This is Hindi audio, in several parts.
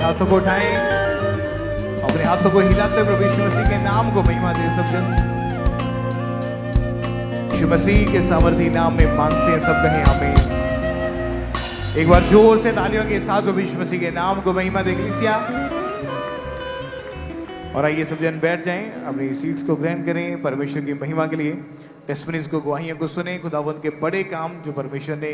हाथों को उठाएं, अपने हाथों को हिलाते हुए प्रभु यीशु मसीह के नाम को महिमा दे सब जन। यीशु मसीह के सामर्थी नाम में मांगते हैं सब, कहें आमीन। एक बार जोर से तालियों के साथ प्रभु यीशु मसीह के नाम को महिमा दे कलीसिया। और आइए सब जन बैठ जाएं, अपनी सीट्स को ग्रहण करें परमेश्वर की महिमा के लिए। टेस्टमनीज को, गवाहियों को सुने, खुदावंद के बड़े काम जो परमेश्वर ने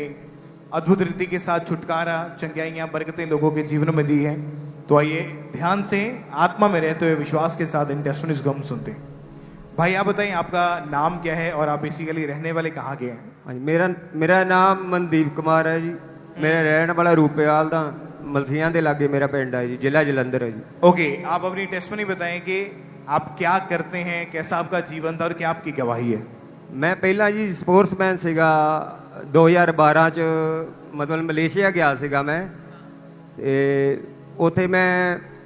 अद्भुत रीति के साथ छुटकारा, चंगाइयां, बरकतें लोगों के जीवन में दी है। तो आइए ध्यान से आत्मा में रहते हुए विश्वास के साथ इन टेस्टमनीज को हम सुनते हैं। भाई आप बताइए आपका नाम क्या है और आप बेसिकली रहने वाले कहाँ के हैं? मेरा नाम मनदीप कुमार है जी। मेरा रहने वाला रूपेवाल दा मलसियां दे लागे मेरा पिंड है जी, जिला जलंधर है जी। ओके, आप अपनी टेस्टमनी बताएं कि आप क्या करते हैं, कैसा आपका जीवन था और क्या आपकी गवाही है? मैं पहला जी स्पोर्ट्समैन सीगा 2012 च, मतलब मलेशिया गया सीगा मैं, ते ਉੱਥੇ मैं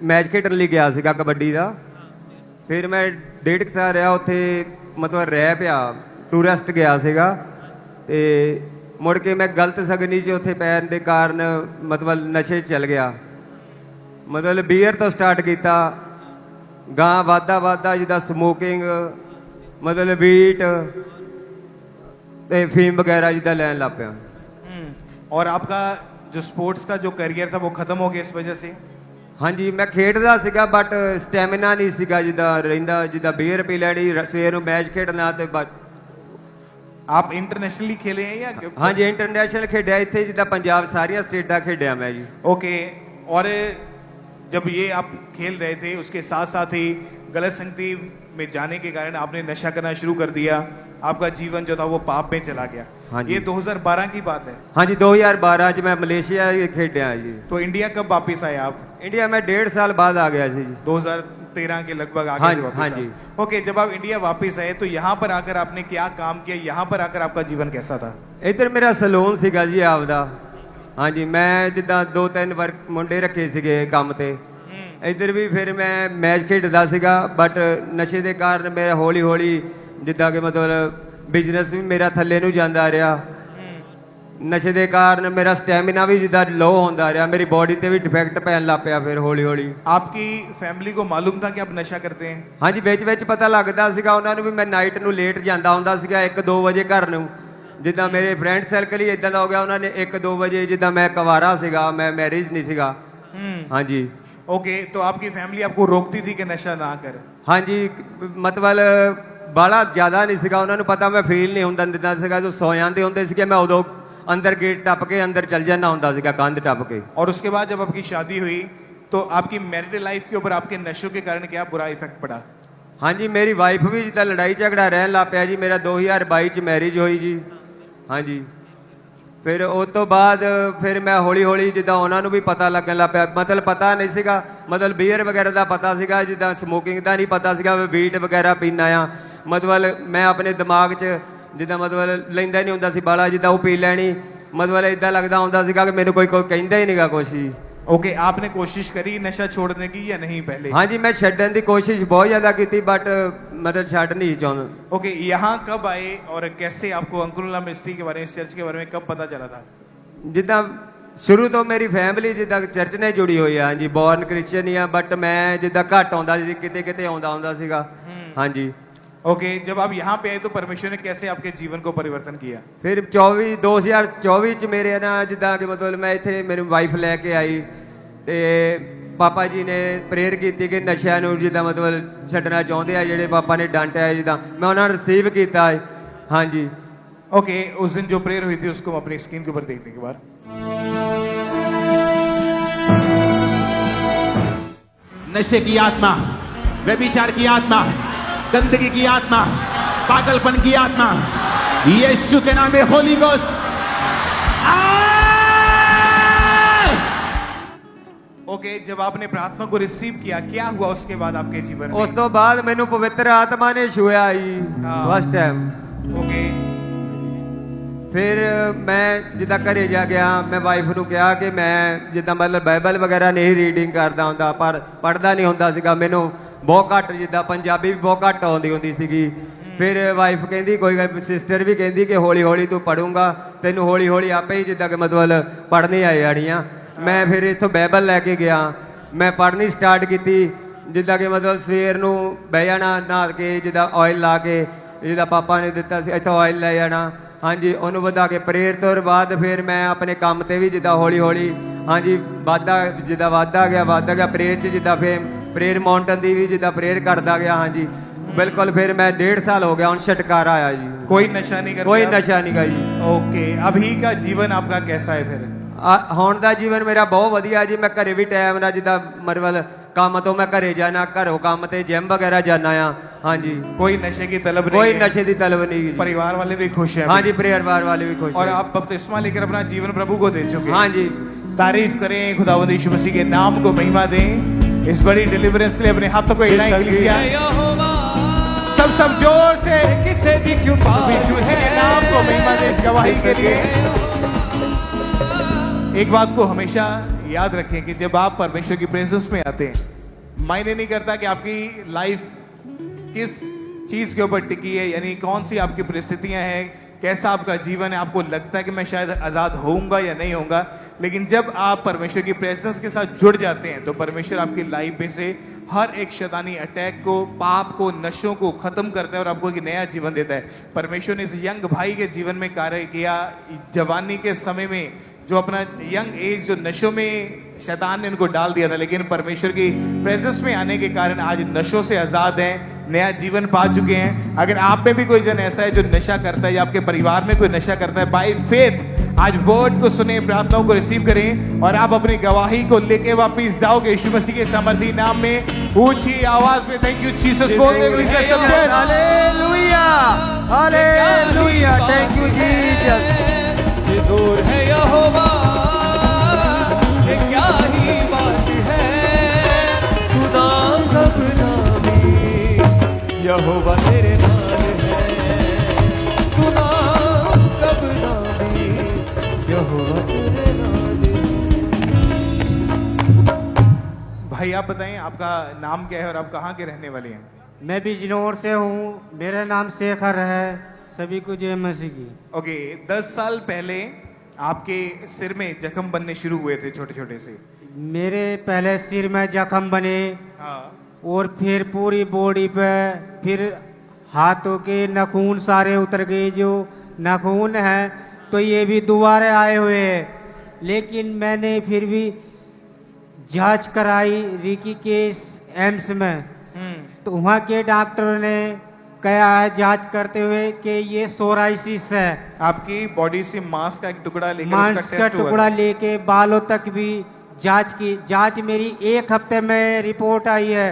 मैच खेडन ਲਈ ਗਿਆ ਸੀਗਾ कबड्डी ਦਾ। फिर मैं 1.5 ਸਾਲ ਰਿਹਾ ਉੱਥੇ, मतलब ਰਹਿ ਪਿਆ, ਟੂਰਿਸਟ ਗਿਆ ਸੀਗਾ। ਤੇ ਮੁੜ ਕੇ ਮੈਂ ਗਲਤ ਸਗਨੀ 'ਚ ਉੱਥੇ ਪੈਣ ਦੇ ਕਾਰਨ ਮਤਲਬ ਨਸ਼ੇ 'ਚ ਚਲ ਗਿਆ। ਮਤਲਬ ਬੀਅਰ ਤੋਂ ਸਟਾਰਟ ਕੀਤਾ, ਗਾਂ ਵੱਧਦਾ ਜਿੱਦਾਂ ਸਮੋਕਿੰਗ, ਮਤਲਬ ਵੀਟ ਤੇ ਫੀਮ ਵਗੈरह ਜਿੱਦਾਂ ਲੈਣ ਲੱਗ ਪਿਆ। और आपका जो स्पोर्ट्स का जो करियर था वो खत्म हो गया इस वजह से? ਹਾਂਜੀ, मैं ਖੇਡਦਾ ਸੀਗਾ ਬਟ ਸਟੈਮਿਨਾ ਨਹੀਂ ਸੀਗਾ ਜਿੱਦਾਂ ਰਹਿੰਦਾ, ਜਿੱਦਾਂ ਬੀਅਰ ਪੀ ਲੈਣੀ, ਸਵੇਰ ਨੂੰ ਮੈਚ ਖੇਡਣਾ ਤੇ आप इंटरनेशनली खेले हैं या? ਹਾਂਜੀ, ਇੰਟਰਨੈਸ਼ਨਲ ਖੇਡਿਆ ਇੱਥੇ, ਜਿੱਦਾਂ ਪੰਜਾਬ ਸਾਰੀਆਂ ਸਟੇਟਾਂ ਖੇਡਿਆ ਮੈਂ ਜੀ। ओके, और जब ये आप खेल रहे थे उसके साथ साथ ही गलत संगति में जाने के कारण आपने नशा करना शुरू कर दिया, आपका जीवन जो था वो पाप में चला गया। हाँ जी। ये 2012 की बात है? ਹਾਂਜੀ, 2012 ਚ मैं ਮਲੇਸ਼ੀਆ ਖੇਡਿਆ ਜੀ। तो इंडिया कब वापस आए आप? ਇੰਡੀਆ मैं 1.5 साल बाद आ गया ਸੀ जी। 2013 के लगभग आ हाँ गए वापस? हाँ जी। ओके, जब आप इंडिया वापस आए तो यहाँ पर आकर आपने क्या काम किया, यहाँ पर आकर आपका जीवन कैसा था? ਇੱਧਰ ਮੇਰਾ ਸਲੂਨ ਸੀਗਾ ਜੀ ਆਪਦਾ। ਹਾਂਜੀ, ਮੈਂ ਜਿੱਦਾਂ 2-3 ਮੁੰਡੇ ਰੱਖੇ ਸੀਗੇ ਕੰਮ ਤੇ। ਇੱਧਰ ਵੀ ਫਿਰ ਮੈਂ ਮੈਚ ਖੇਡਦਾ ਸੀਗਾ ਬਟ ਨਸ਼ੇ ਦੇ ਕਾਰਨ ਮੇਰਾ ਹੌਲੀ ਹੌਲੀ ਜਿੱਦਾਂ ਕਿ ਮਤਲਬ ਬਿਜ਼ਨਸ ਵੀ ਮੇਰਾ ਥੱਲੇ ਨੂੰ ਜਾਂਦਾ ਰਿਹਾ। ਨਸ਼ੇ ਦੇ ਕਾਰਨ ਮੇਰਾ ਸਟੈਮਿਨਾ ਵੀ ਜਿੱਦਾਂ ਲੋ ਹੁੰਦਾ ਰਿਹਾ, ਮੇਰੀ ਬੋਡੀ ਤੇ ਵੀ ਡਿਫੈਕਟ ਪੈਣ ਲੱਗ ਪਿਆ ਫਿਰ ਹੌਲੀ ਹੌਲੀ। आपकी फैमिली को मालूम था कि आप नशा करते हैं? ਹਾਂਜੀ, ਵਿੱਚ ਪਤਾ ਲੱਗਦਾ ਸੀਗਾ ਉਹਨਾਂ ਨੂੰ ਵੀ ਮੈਂ ਨਾਈਟ ਨੂੰ ਲੇਟ ਜਾਂਦਾ ਹੁੰਦਾ ਸੀਗਾ 1-2 ਵਜੇ ਘਰ ਨੂੰ। ਜਿੱਦਾਂ ਮੇਰੇ ਫਰੈਂਡ ਸਰਕਲ ਹੀ ਇਦਾਂ ਦਾ ਹੋ ਗਿਆ, ਉਹਨਾਂ ਨੇ 1-2 ਵਜੇ, ਜਿੱਦਾਂ ਮੈਂ ਕੁਵਾਰਾ ਸੀਗਾ, ਮੈਂ ਮੈਰਿਜ ਨਹੀਂ ਸੀਗਾ। ਹਾਂਜੀ। ओके, तो आपकी फैमिली आपको रोकती थी कि नशा ना कर? ਹਾਂਜੀ, ਮਤਲਬ ਬਾਹਲਾ ਜ਼ਿਆਦਾ ਨਹੀਂ ਸੀਗਾ, ਉਹਨਾਂ ਨੂੰ ਪਤਾ ਮੈਂ ਫੀਲ ਨਹੀਂ ਹੁੰਦਾ ਦਿੰਦਾ ਸੀਗਾ। ਜੋ ਸੌ ਜਾਂਦੇ ਹੁੰਦੇ ਸੀਗੇ ਮੈਂ ਉਦੋਂ ਅੰਦਰ ਗੇਟ ਟੱਪ ਕੇ ਅੰਦਰ ਚਲ ਜਾਂਦਾ ਹੁੰਦਾ ਸੀਗਾ, ਕੰਧ ਟੱਪ ਕੇ। और उसके बाद जब आपकी शादी हुई तो आपकी मैरिटल लाइफ के ऊपर आपके नशों के कारण क्या बुरा इफेक्ट पड़ा? ਹਾਂਜੀ, ਮੇਰੀ ਵਾਈਫ ਵੀ ਜਿੱਦਾਂ ਲੜਾਈ ਝਗੜਾ ਰਹਿਣ ਲੱਗ ਪਿਆ ਜੀ। ਮੇਰਾ 2022 ਚ ਮੈਰਿਜ ਹੋਈ ਜੀ। ਹਾਂਜੀ, ਫਿਰ ਉਸ ਤੋਂ ਬਾਅਦ ਫਿਰ ਮੈਂ ਹੌਲੀ ਹੌਲੀ ਜਿੱਦਾਂ ਉਹਨਾਂ ਨੂੰ ਵੀ ਪਤਾ ਲੱਗਣ ਲੱਗ ਪਿਆ। ਮਤਲਬ ਪਤਾ ਨਹੀਂ ਸੀਗਾ, ਮਤਲਬ ਬੀਅਰ ਵਗੈਰਾ ਦਾ ਪਤਾ ਸੀਗਾ, ਜਿੱਦਾਂ ਸਮੋਕਿੰਗ ਦਾ ਨਹੀਂ ਪਤਾ ਸੀਗਾ, ਵੀਟ ਵਗੈਰਾ ਪੀਣਾ ਆ। ਮਤਲਬ ਮੈਂ ਆਪਣੇ ਦਿਮਾਗ 'ਚ ਜਿੱਦਾਂ ਮਤਲਬ ਲੈਂਦਾ ਨਹੀਂ ਹੁੰਦਾ ਸੀ ਬਾਲਾ, ਜਿੱਦਾਂ ਉਹ ਪੀ ਲੈਣੀ। ਮਤਲਬ ਇੱਦਾਂ ਲੱਗਦਾ ਹੁੰਦਾ ਸੀਗਾ ਕਿ ਮੈਨੂੰ ਕੋਈ ਕਹਿੰਦਾ ਹੀ ਨਹੀਂਗਾ ਕੁਛ ਹੀ। ओके, आपने कोशिश करी नशा छोड़ने की या नहीं पहले? ਹਾਂਜੀ, मैं ਛੱਡਣ ਦੀ ਕੋਸ਼ਿਸ਼ ਬਹੁਤ ਜ਼ਿਆਦਾ ਕੀਤੀ ਬਟ मतलब ਛੱਡ नहीं ਚਾਹੁੰਦਾ। ओके, यहाँ कब आए और कैसे आपको अंकुरला मिस्ट्री के बारे में, इस चर्च के बारे में कब पता चला था? ਜਿੱਦਾਂ ਸ਼ੁਰੂ ਤੋਂ ਮੇਰੀ ਫੈਮਿਲੀ ਜਿੱਦਾਂ ਚਰਚ ਨਾਲ ਜੁੜੀ ਹੋਈ ਆ। ਹਾਂਜੀ, ਬੋਰਨ ਕ੍ਰਿਸਚੀਅਨ ਹੀ ਆ ਬਟ ਮੈਂ ਜਿੱਦਾਂ ਘੱਟ ਆਉਂਦਾ ਸੀ, ਕਿਤੇ ਆਉਂਦਾ ਹੁੰਦਾ ਸੀਗਾ। ਹਾਂਜੀ। ओके, जब आप यहाँ पे आए तो परमेश्वर ने कैसे आपके जीवन को परिवर्तन किया? ਫਿਰ 2024 ਚ ਮੇਰੇ ਨਾ ਜਿੱਦਾਂ ਕਿ ਮਤਲਬ ਮੈਂ ਇੱਥੇ ਮੇਰੀ ਵਾਈਫ ਲੈ ਕੇ ਆਈ ਤੇ ਪਾਪਾ ਜੀ ਨੇ ਪ੍ਰੇਅਰ ਕੀਤੀ ਕਿ ਨਸ਼ਿਆਂ ਨੂੰ ਜਿੱਦਾਂ ਮਤਲਬ ਛੱਡਣਾ ਚਾਹੁੰਦੇ ਆ, ਜਿਹੜੇ ਪਾਪਾ ਨੇ ਡਾਂਟਿਆ ਜਿੱਦਾਂ ਮੈਂ ਉਹਨਾਂ ਨੂੰ ਰਿਸੀਵ ਕੀਤਾ ਹੈ। ਹਾਂਜੀ। ओके, उस दिन जो प्रेयर हुई थी उसको हम अपनी स्क्रीन के ऊपर देखते हैं एक बार। नशे की आत्मा, व्यभिचार की आत्मा, गंदगी की आत्मा, पागलपन की आत्मा, यीशु के नाम में होली गोस्ट ओके, जब आपने प्रार्थना को रिसीव किया क्या हुआ उसके बाद आपके जीवन में? ਉਸ ਤੋਂ ਬਾਅਦ ਮੈਨੂੰ ਪਵਿੱਤਰ ਆਤਮਾ ਨੇ ਛੂਇਆ ਜੀ ਫਸਟ ਟਾਈਮ। ओके, ਫਿਰ ਮੈਂ ਜਿੱਦਾਂ ਘਰੇ ਜਾ ਗਿਆ, ਮੈਂ ਵਾਈਫ ਨੂੰ ਕਿਹਾ ਕਿ ਮੈਂ ਜਿੱਦਾਂ ਮਤਲਬ ਬਾਈਬਲ ਵਗੈਰਾ ਨਹੀਂ ਰੀਡਿੰਗ ਕਰਦਾ ਹੁੰਦਾ, ਪਰ ਪੜ੍ਹਦਾ ਨਹੀਂ ਹੁੰਦਾ ਸੀਗਾ। ਮੈਨੂੰ ਬਹੁਤ ਘੱਟ, ਜਿੱਦਾਂ ਪੰਜਾਬੀ ਵੀ ਬਹੁਤ ਘੱਟ ਆਉਂਦੀ ਹੁੰਦੀ ਸੀਗੀ। ਫਿਰ ਵਾਈਫ ਕਹਿੰਦੀ ਕੋਈ ਗੱਲ, ਸਿਸਟਰ ਵੀ ਕਹਿੰਦੀ ਕਿ ਹੌਲੀ ਹੌਲੀ ਤੂੰ ਪੜੂੰਗਾ, ਤੈਨੂੰ ਹੌਲੀ ਹੌਲੀ ਆਪੇ ਹੀ ਜਿੱਦਾਂ ਕਿ ਮਤਲਬ ਪੜ੍ਹਨੀ ਆ ਜਾਣੀ ਆ। ਮੈਂ ਫਿਰ ਇੱਥੋਂ ਬਾਈਬਲ ਲੈ ਕੇ ਗਿਆ ਮੈਂ ਪੜ੍ਹਨੀ ਸਟਾਰਟ ਕੀਤੀ। ਜਿੱਦਾਂ ਕਿ ਮਤਲਬ ਸਵੇਰ ਨੂੰ ਬਹਿ ਜਾਣਾ ਨਹਾ ਕੇ, ਜਿੱਦਾਂ ਆਇਲ ਲਾ ਕੇ, ਜਿੱਦਾਂ ਪਾਪਾ ਨੇ ਦਿੱਤਾ ਸੀ ਇੱਥੋਂ ਆਇਲ ਲੈ ਜਾਣਾ, ਹਾਂਜੀ ਉਹਨੂੰ ਵਧਾ ਕੇ ਪ੍ਰੇਅਰ ਤੋਂ ਬਾਅਦ ਫਿਰ ਮੈਂ ਆਪਣੇ ਕੰਮ ਤੇ ਵੀ ਜਿੱਦਾਂ ਹੌਲੀ ਹੌਲੀ ਹਾਂਜੀ ਜਿੱਦਾਂ ਵੱਧਦਾ ਗਿਆ ਪ੍ਰੇਅਰ 'ਚ, ਜਿੱਦਾਂ ਫਿਰ ਪ੍ਰੇਅਰ ਮਾਊਂਟਨ ਦੀ ਵੀ ਜਿੱਦਾਂ ਪ੍ਰੇਅਰ करता गया। हाँ जी बिल्कुल। फिर मैं 1.5 साल हो गया, छुटकारा आया जी। कोई नशा नहीं करते? कोई नशा नहीं गा जी। ओके, अभी का जीवन आपका कैसा है फिर? ਹੁਣ ਦਾ ਜੀਵਨ ਮੇਰਾ ਬਹੁਤ ਵਧੀਆ ਜੀ। ਮੈਂ ਘਰੇ ਵੀ ਟਾਈਮ ਨਾਲ ਜਿੱਦਾਂ ਮਰਵਲ ਕੰਮ ਤੋਂ ਮੈਂ ਘਰੇ ਜਾਣਾ, ਘਰੋਂ ਕੰਮ ਤੇ ਜਿਮ ਵਗੈरह ਜਾਣਾ ਆ। ਹਾਂਜੀ कोई नशे की तलब नहीं कोई है? नशे की तलब नहीं जी। परिवार वाले भी खुश हैं? हाँ जी परिवार वाले भी खुश और हैं। आप बपतिस्मा लेकर अपना जीवन प्रभु को दे चुके हैं? हाँ जी तारीफ करें खुदावंद यीशु मसीह के नाम को महिमा दें। इस बड़ी डिलीवरेंस के लिए अपने हाथों को हिलाएं कलीसिया, सब जोर से यीशु मसीह के नाम को महिमा दें इस गवाही के लिए। एक बात को हमेशा याद रखें कि जब आप परमेश्वर की प्रेजेंस में आते हैं, मायने नहीं करता कि आपकी लाइफ किस चीज के ऊपर टिकी है, यानी कौन सी आपकी परिस्थितियां हैं, कैसा आपका जीवन है। आपको लगता है कि मैं शायद आजाद होऊंगा या नहीं होऊंगा, लेकिन जब आप परमेश्वर की प्रेजेंस के साथ जुड़ जाते हैं तो परमेश्वर आपकी लाइफ में से हर एक शैतानी अटैक को, पाप को, नशों को खत्म करता है और आपको एक नया जीवन देता है। परमेश्वर ने इस यंग भाई के जीवन में कार्य किया। जवानी के समय में जो अपना यंग एज जो नशों में शैतान ने उनको डाल दिया था, लेकिन परमेश्वर की प्रेजेंस में आने के कारण आज नशों से आजाद हैं, नया जीवन पा चुके हैं। अगर आप में भी कोई जन ऐसा है जो नशा करता है या आपके परिवार में कोई नशा करता है, बाय फेथ आज वर्ड को सुने, प्रार्थनाओं को रिसीव करें और आप अपनी गवाही को लेके वापिस जाओगे यीशु मसीह के सामर्थी नाम में। ऊंची आवाज में थैंक यू जीसस बोलते हुए hallelujah hallelujah thank you Jesus. जोर है यहोवा, ये क्या ही बात है, तू नाम कब नामी, यहोवा तेरे नाम है, तू नाम कब नामी, यहोवा तेरे नाम है। भाई आप बताएं आपका नाम क्या है और आप कहाँ के रहने वाले हैं? मैं बिजनौर से हूँ, मेरा नाम शेखर है। सभी को जय मसीह की। ओके, 10 साल पहले आपके सिर में जख्म बनने शुरू हुए थे छोटे छोटे से? मेरे पहले सिर में जख्म बने हाँ। और फिर पूरी बॉडी पे, फिर हाथों के नाखून सारे उतर गए जो नाखून हैं, तो ये भी दोबारा आए हुए हैं। लेकिन मैंने फिर भी जांच कराई रिकी के एम्स में, तो वहाँ के डॉक्टरों ने कहा है जांच करते हुए कि ये सोराइसिस है। आपकी बॉडी से मांस का एक टुकड़ा लेकर मांस का टुकड़ा लेके बालों तक भी जांच की। जांच मेरी 1 हफ्ते में रिपोर्ट आई है,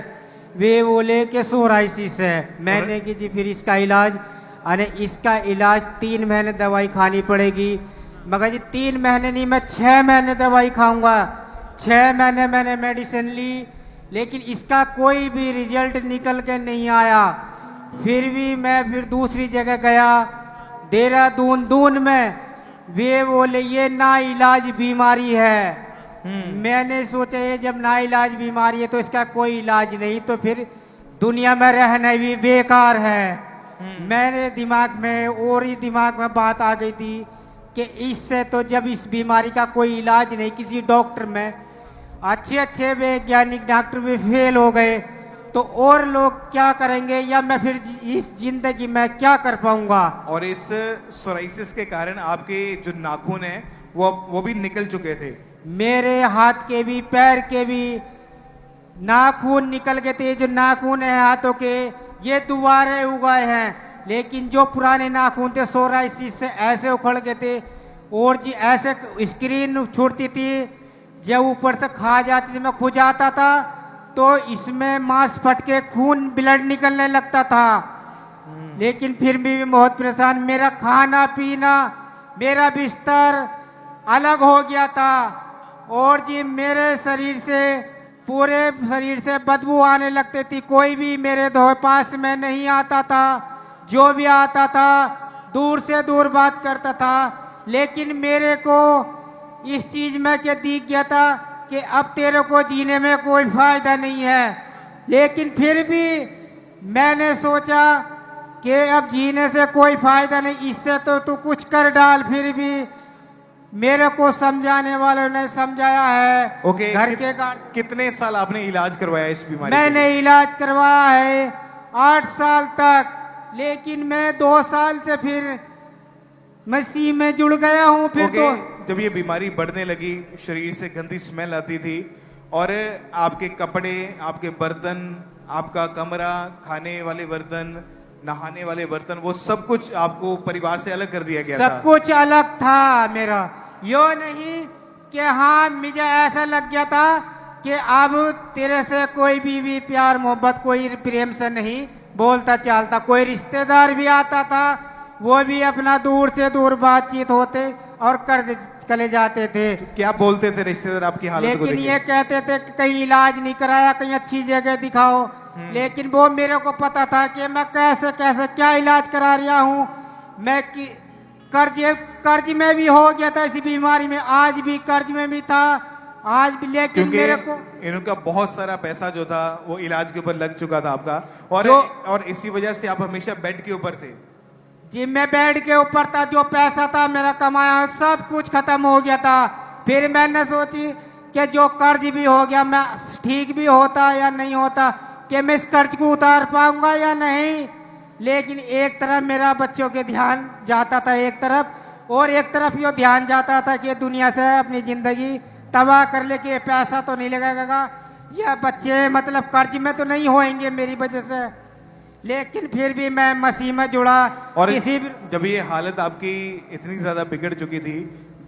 वे बोले कि सोराइसिस है। मैंने कि जी फिर इसका इलाज, अरे इसका इलाज 3 महीने दवाई खानी पड़ेगी। मगर जी 3 महीने नहीं, मैं 6 महीने दवाई खाऊंगा। 6 महीने मैंने मेडिसिन ली, लेकिन इसका कोई भी रिजल्ट निकल के नहीं आया। फिर भी मैं दूसरी जगह गया, देहरादून में, वे बोले ये ना इलाज बीमारी है। मैंने सोचा ये जब ना इलाज बीमारी है तो इसका कोई इलाज नहीं, तो फिर दुनिया में रहना भी बेकार है। मेरे दिमाग में और ही दिमाग में बात आ गई थी कि इससे तो जब इस बीमारी का कोई इलाज नहीं, किसी डॉक्टर में अच्छे वैज्ञानिक डॉक्टर भी फेल हो गए, तो और लोग क्या करेंगे, या मैं फिर इस जिंदगी में क्या कर पाऊंगा। और इस सोराइसिस के कारण आपके जो नाखून हैं वो भी निकल चुके थे? मेरे हाथ के भी, पैर के भी नाखून निकल गए थे। जो नाखून है हाथों के, ये दोबारा उगाए हैं, लेकिन जो पुराने नाखून थे सोराइसिस से ऐसे उखड़ गए थे। और जी ऐसे स्क्रीन छूटती थी, जब ऊपर से खा जाती थी, मैं खो जाता था तो इसमें मांस फट के खून ब्लड निकलने लगता था। लेकिन फिर भी बहुत परेशान, मेरा खाना पीना, मेरा बिस्तर अलग हो गया था। और जी मेरे शरीर से, पूरे शरीर से बदबू आने लगती थी। कोई भी मेरे पास में नहीं आता था, जो भी आता था दूर से दूर बात करता था। लेकिन मेरे को इस चीज में क्या दिख गया था कि अब तेरे को जीने में कोई फायदा नहीं है। लेकिन फिर भी मैंने सोचा कि अब जीने से कोई फायदा नहीं, इससे तो तू कुछ कर डाल। फिर भी मेरे को समझाने वालों ने समझाया है। ओके, घर के गार्ड कितने साल आपने इलाज करवाया इस बीमारी के लिए? मैंने इलाज करवाया है 8 साल तक, लेकिन मैं 2 साल से फिर मसीह में जुड़ गया हूँ। फिर ओके, तो जब ये बीमारी बढ़ने लगी, शरीर से गंदी स्मेल आती थी और आपके कपड़े, आपके बर्तन, आपका कमरा, खाने वाले बर्तन, नहाने वाले बर्तन, वो सब कुछ आपको परिवार से अलग कर दिया गया सब था। कुछ अलग था मेरा। यो नहीं कि हाँ मुझे ऐसा लग गया था कि अब तेरे से कोई भी प्यार मोहब्बत कोई प्रेम से नहीं बोलता चालता। कोई रिश्तेदार भी आता था, वो भी अपना दूर से दूर बातचीत होते और चले जाते थे। क्या बोलते थे रिश्तेदार आपकी हालत को लेकिन देख ये के? कहते थे कि कहीं इलाज नहीं कराया, कहीं अच्छी जगह दिखाओ। लेकिन वो मेरे को पता था कि मैं कैसे कैसे क्या इलाज करा रहा हूँ। मैं कर्ज में भी हो गया था इसी बीमारी में, आज भी कर्ज में भी था आज भी। लेकिन क्योंकि मेरे को इनका बहुत सारा पैसा जो था वो इलाज के ऊपर लग चुका था आपका, और इसी वजह से आप हमेशा बेड के ऊपर थे। जी मैं बेड के ऊपर था। जो पैसा था मेरा कमाया सब कुछ खत्म हो गया था। फिर मैंने सोची कि जो कर्ज भी हो गया, मैं ठीक भी होता या नहीं होता, कि मैं इस कर्ज को उतार पाऊंगा या नहीं। लेकिन एक तरफ मेरा बच्चों के ध्यान जाता था एक तरफ, और एक तरफ ये ध्यान जाता था कि दुनिया से अपनी जिंदगी तबाह कर ले, कि पैसा तो नहीं लगेगा या बच्चे मतलब कर्ज में तो नहीं होएंगे मेरी वजह से। लेकिन फिर भी मैं मसीह में जुड़ा। और किसी भी जब ये हालत आपकी इतनी ज्यादा बिगड़ चुकी थी,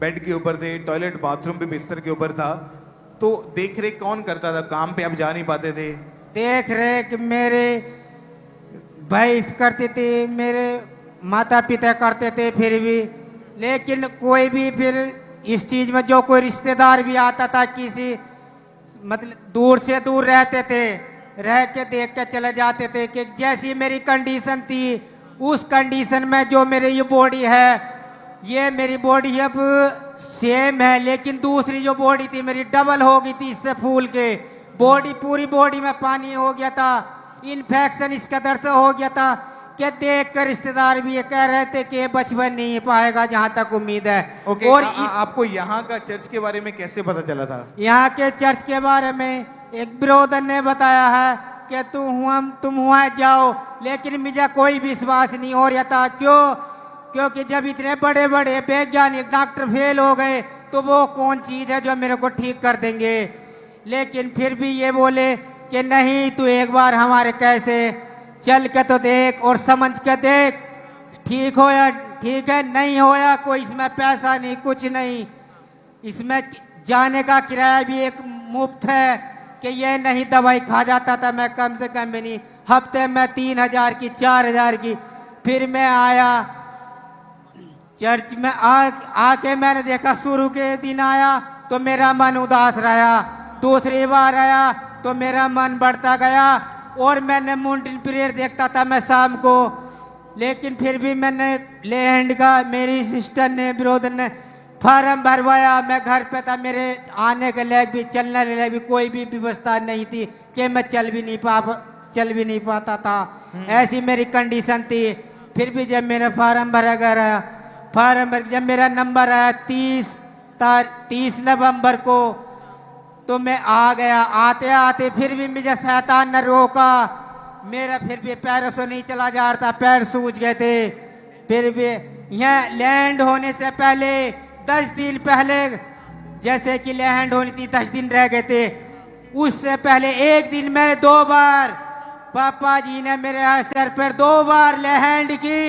बेड के ऊपर थे, टॉयलेट बाथरूम पे बिस्तर के ऊपर था, तो देख रेख कौन करता था? काम पे आप जा नहीं पाते थे। देख रेख मेरे भाई करते थे, मेरे माता पिता करते थे फिर भी। लेकिन कोई भी फिर इस चीज में जो कोई रिश्तेदार भी आता था, किसी मतलब दूर से दूर रहते थे, रह के देख के चले जाते थे कि जैसी मेरी कंडीशन थी उस कंडीशन में जो मेरी ये बॉडी है, ये मेरी बॉडी अब सेम है। लेकिन दूसरी जो बॉडी थी मेरी डबल हो गई थी इससे फूल के। बॉडी पूरी बॉडी में पानी हो गया था, इन्फेक्शन इस कदर से हो गया था कि देख कर रिश्तेदार भी ये कह रहे थे कि ये बचपन नहीं पाएगा जहाँ तक उम्मीद है। ओके, और आपको यहाँ का चर्च के बारे में कैसे पता चला था? यहाँ के चर्च के बारे में एक ब्रोदर ने बताया है कि तुम वहाँ जाओ। लेकिन मुझे कोई विश्वास नहीं हो रहा था। क्योंकि जब इतने बड़े बड़े वैज्ञानिक डॉक्टर फेल हो गए तो वो कौन चीज है जो मेरे को ठीक कर देंगे। लेकिन फिर भी ये बोले कि नहीं, तू एक बार हमारे कैसे चल के तो देख और समझ के देख, ठीक हो या ठीक है, नहीं होया कोई इसमें पैसा नहीं कुछ नहीं, इसमें जाने का किराया भी एक मुफ्त है। कि ये नहीं दवाई खा जाता था मैं कम से कम भी नहीं, हफ्ते में 3000 की 4000 की। फिर मैं आया चर्च में आके मैंने देखा, शुरू के दिन आया तो मेरा मन उदास रहा, दूसरी बार आया तो मेरा मन बढ़ता गया, और मैंने मॉर्निंग प्रेयर देखता था मैं शाम को। लेकिन फिर भी मैंने लैंड का मेरी सिस्टर ने ब्रदर ने फार्म भरवाया। मैं घर पे था, मेरे आने के लिए भी चलने के लिए भी कोई भी व्यवस्था नहीं थी कि मैं चल भी नहीं पाता था। ऐसी मेरी कंडीशन थी। फिर भी जब मेरा फार्म भरा गया, जब मेरा नंबर आया 30 नवंबर को, तो मैं आ गया। आते आते फिर भी मुझे शैतान ने रोका, मेरा फिर भी पैरों से नहीं चला जा रहा था, पैर सूज गए थे। फिर भी यहाँ लैंड होने से पहले 10 दिन पहले, जैसे कि लैंड होनी थी 10 दिन रह गए थे, उससे पहले एक दिन में 2 बार पापा जी ने मेरे सर पर 2 बार लैंड की।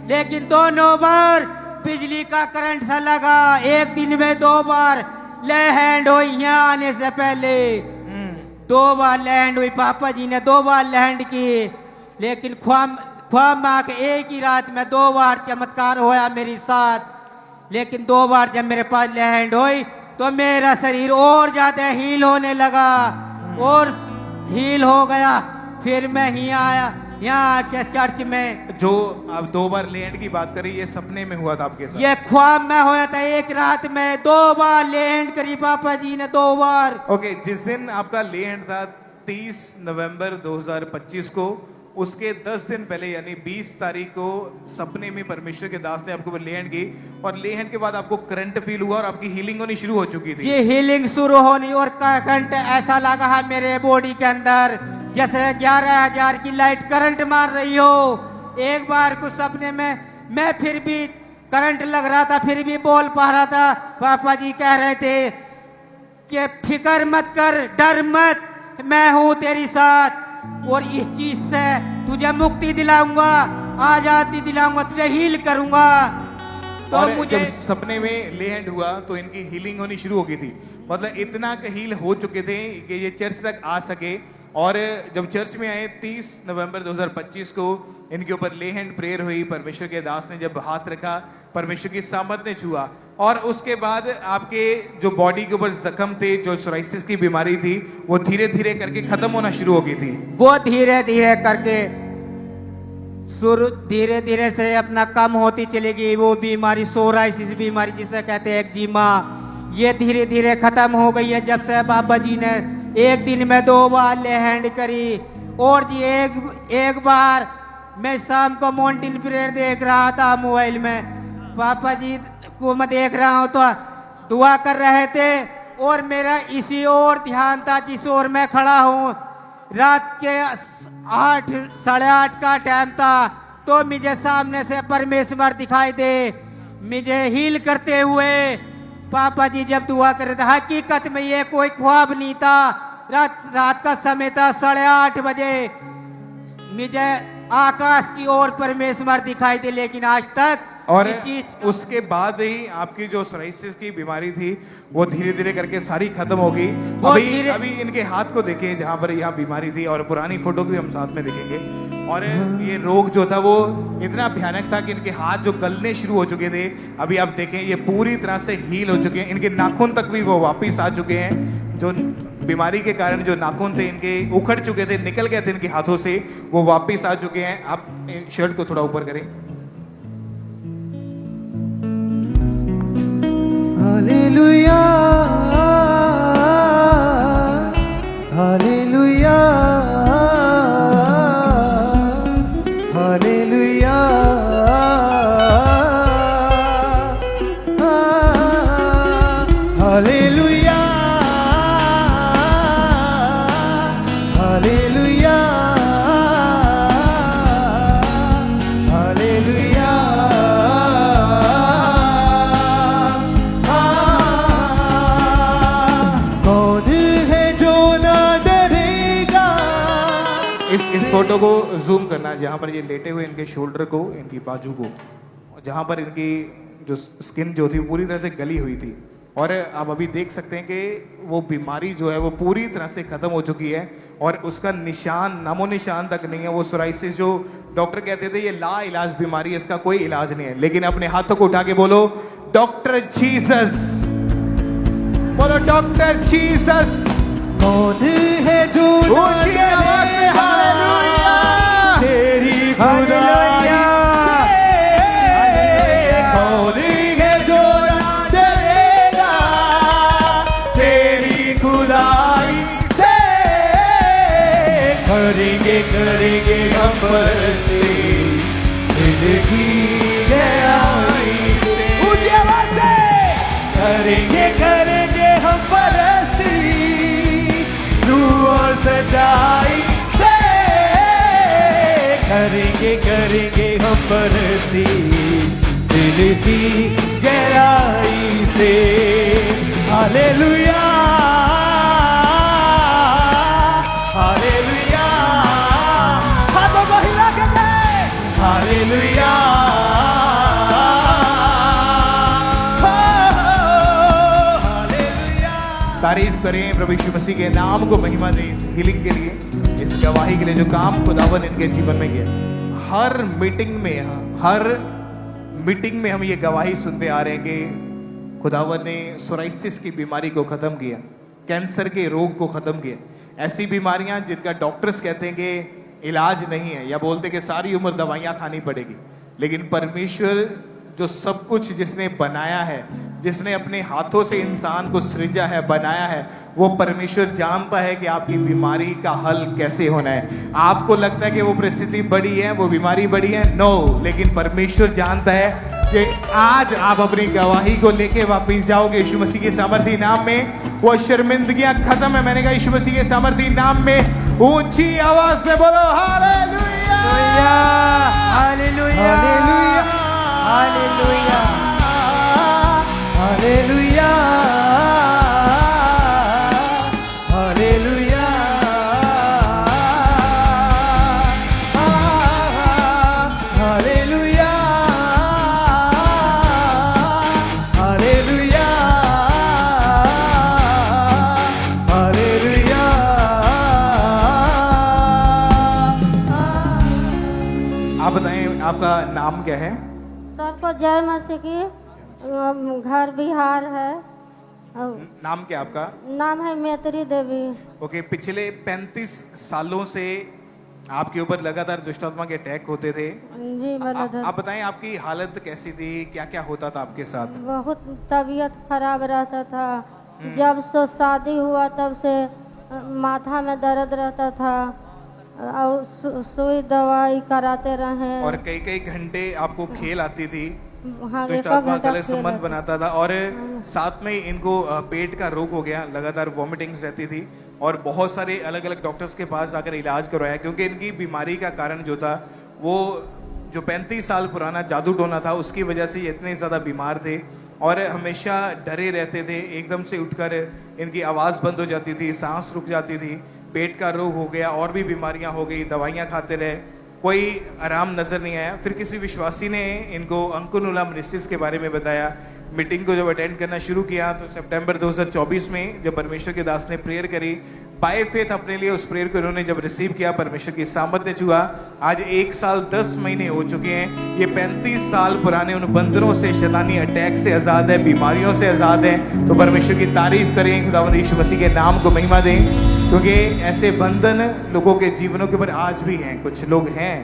लेकिन दोनों बार बिजली का करंट सा लगा। एक दिन में 2 बार लैंड हुई, यहाँ आने से पहले 2 बार लैंड हुई। पापा जी ने 2 बार लैंड की। लेकिन ख्वाब में आके एक ही रात में 2 बार चमत्कार होया मेरे साथ। लेकिन 2 बार जब मेरे पास लैंड हुई तो मेरा शरीर और ज्यादा हील होने लगा, और हील हो गया। फिर मैं यहाँ आके चर्च में। जो आप 2 बार लैंड की बात करी, ये सपने में हुआ था आपके साथ? ये ख्वाब में होया था। एक रात में 2 बार लैंड करी पापा जी ने, 2 बार। ओके, जिस दिन आपका लैंड था 30 नवंबर 2025 को, उसके 10 दिन पहले यानी 20 तारीख को सपने में परमेश्वर के दास ने आपको ले हैंड की, और ले हैंड के बाद आपको करंट फील हुआ और आपकी हीलिंग होनी शुरू हो चुकी थी। जी हीलिंग शुरू होनी और करंट ऐसा लगा है मेरे बॉडी के अंदर जैसे 11,000 की लाइट करंट मार रही हो। एक बार कुछ सपने में मैं फिर भी करंट लग रहा था, फिर भी बोल पा रहा था। पापा जी कह रहे थे कि फिक्र मत कर, डर मत, मैं हूं तेरी साथ और इस चीज से तुझे मुक्ति दिलाऊंगा, आजादी दिलाऊंगा, तुझे हील करूंगा। तो और मुझे जब सपने में ले हैंड हुआ तो इनकी हीलिंग होनी शुरू हो गई थी। मतलब इतना हील हो चुके थे कि ये चर्च तक आ सके। और जब चर्च में आए 30 नवंबर 2025 को इनके ऊपर ले हैंड प्रेयर हुई। परमेश्वर के दास ने जब हाथ रखा, परमेश्वर की सामर्थ ने छुआ, और उसके बाद आपके जो बॉडी के ऊपर जख्म थे, जो सोराइसिस की बीमारी थी, वो धीरे धीरे करके खत्म होना शुरू हो गई थी। वो धीरे धीरे करके शुरू धीरे धीरे से अपना कम होती चली गई। वो बीमारी सोराइसिस बीमारी जिसे कहते हैं एक्जिमा, ये धीरे धीरे खत्म हो गई है जब से बाबा जी ने एक दिन में 2 बार ले हैंड करी। और जी एक बार मैं शाम को मॉन्टिन प्रेयर देख रहा था मोबाइल में, पापा जी को मैं देख रहा हूँ तो दुआ कर रहे थे और मेरा इसी ओर ध्यान था जिस ओर मैं खड़ा हूँ। रात के 8 साढ़े 8 का टाइम था तो मुझे सामने से परमेश्वर दिखाई दे मुझे हील करते हुए। पापा जी जब दुआ कर रहे थे, हकीकत में ये कोई ख्वाब नहीं था। रात का समय था 8:30 बजे मुझे आकाश की ओर परमेश्वर दिखाई दे, लेकिन आज तक और ये चीज उसके बाद ही आपकी जो सोराइसिस की बीमारी थी वो धीरे धीरे करके सारी खत्म हो गई। अभी इनके हाथ को देखें जहां पर यहाँ बीमारी थी, और पुरानी फोटो भी हम साथ में देखेंगे। और ये रोग जो था वो इतना भयानक था कि इनके हाथ जो गलने शुरू हो चुके थे, अभी आप देखें ये पूरी तरह से हील हो चुके हैं। इनके नाखून तक भी वो वापिस आ चुके हैं। जो बीमारी के कारण जो नाखून थे इनके उखड़ चुके थे, निकल गए थे इनके हाथों से, वो वापिस आ चुके हैं। आप शर्ट को थोड़ा ऊपर करें। Hallelujah, hallelujah, hallelujah, hallelujah, hallelujah, hallelujah. कौन है जो ना डरेगा। इस फोटो को जूम करना, जहां पर ये लेटे हुए इनके शोल्डर को, इनकी बाजू को, जहां पर इनकी जो स्किन जो थी पूरी तरह से गली हुई थी। और आप अभी देख सकते हैं कि वो बीमारी जो है वो पूरी तरह से खत्म हो चुकी है और उसका निशान, नामो निशान तक नहीं है। वो सोराइसिस जो डॉक्टर कहते थे ये ला इलाज बीमारी है, इसका कोई इलाज नहीं है। लेकिन अपने हाथों को उठा के बोलो डॉक्टर जीसस, बोलो डॉक्टर जीसस। कौन है जो ऊंची आवाज में हालेलुया, तेरी खुदाई से। कौन है जो ना डरेगा तेरी खुदाई से। करेंगे करेंगे हम बरसे दिल की गहराई से। ऊंची आवाज से करेंगे करेंगे हम बरसी रूह और सच्चाई से। करेंगे करेंगे हम बरसी दिल की गहराई से। हालेलुया, हालेलुया, हाथों को हिला के गए। हालेलुया, तारीफ करें प्रभु यीशु मसीह के नाम को महिमा दें इस हीलिंग के लिए, इस गवाही के लिए जो काम खुदावन इनके जीवन में किया। हर मीटिंग में हम ये गवाही सुनते आ रहे हैं कि खुदावन ने सोराइसिस की बीमारी को खत्म किया, कैंसर के रोग को खत्म किया। ऐसी बीमारियां जिनका डॉक्टर्स कहते हैं कि इलाज नहीं है, या बोलते कि सारी उम्र दवाइयां खानी पड़ेगी, लेकिन परमेश्वर जो सब कुछ जिसने बनाया है, जिसने अपने हाथों से इंसान को सृजा है, बनाया है, वो परमेश्वर जानता है कि आपकी बीमारी का हल कैसे होना है। आपको लगता है कि वो परिस्थिति बड़ी है, वो बीमारी बड़ी है, नो, लेकिन परमेश्वर जानता है कि आज आप अपनी गवाही को लेके वापिस जाओगे यीशु मसीह के सामर्थी नाम में। वो शर्मिंदगियां खत्म है, मैंने कहा यीशु मसीह के सामर्थी नाम में। ऊंची आवाज में बोलो hallelujah, hallelujah, hallelujah, hallelujah, hallelujah, hallelujah, hallelujah, hallelujah. आप बताएं आपका नाम क्या है? सबको जय मसीह की। घर बिहार है। नाम क्या आपका? नाम है मैत्री देवी। ओके, पिछले 35 सालों से आपके ऊपर लगातार दुष्ट आत्मा के अटैक होते थे। जी मैंने आप बताएं आपकी हालत कैसी थी, क्या क्या होता था आपके साथ? बहुत तबीयत खराब रहता था। जब से शादी हुआ तब से माथा में दर्द रहता था और सुई दवाई कराते रहे। और कई कई घंटे आपको खेल आती थी, हाँ, दुष्ट आत्मा गलत संबंध बनाता था, और साथ में इनको पेट का रोग हो गया, लगातार वॉमिटिंग्स रहती थी, और बहुत सारे अलग अलग डॉक्टर्स के पास जाकर इलाज करवाया, क्योंकि इनकी बीमारी का कारण जो था वो जो 35 साल पुराना जादू टोना था उसकी वजह से ये इतने ज़्यादा बीमार थे और हमेशा डरे रहते थे। एकदम से उठकर इनकी आवाज़ बंद हो जाती थी, सांस रुक जाती थी, पेट का रोग हो गया, और भी बीमारियां हो गई, दवाइयां खाते रहे, कोई आराम नजर नहीं आया। फिर किसी विश्वासी ने इनको अंकुनुला मिनिस्ट्रीज के बारे में बताया। मीटिंग को जब अटेंड करना शुरू किया तो सितंबर 2024 में जब परमेश्वर के दास ने प्रेयर करी, बाय फेथ अपने लिए उस प्रेयर को इन्होंने जब रिसीव किया, परमेश्वर की सामर्थ्य छुआ। आज 1 साल 10 महीने हो चुके हैं। ये 35 साल पुराने उन बंधनों से, शैतानी अटैक से आज़ाद है, बीमारियों से आज़ाद है। तो परमेश्वर की तारीफ करें, खुदावंद यीशु मसीह के नाम को महिमा दें, क्योंकि ऐसे बंधन लोगों के जीवनों के ऊपर आज भी हैं। कुछ लोग हैं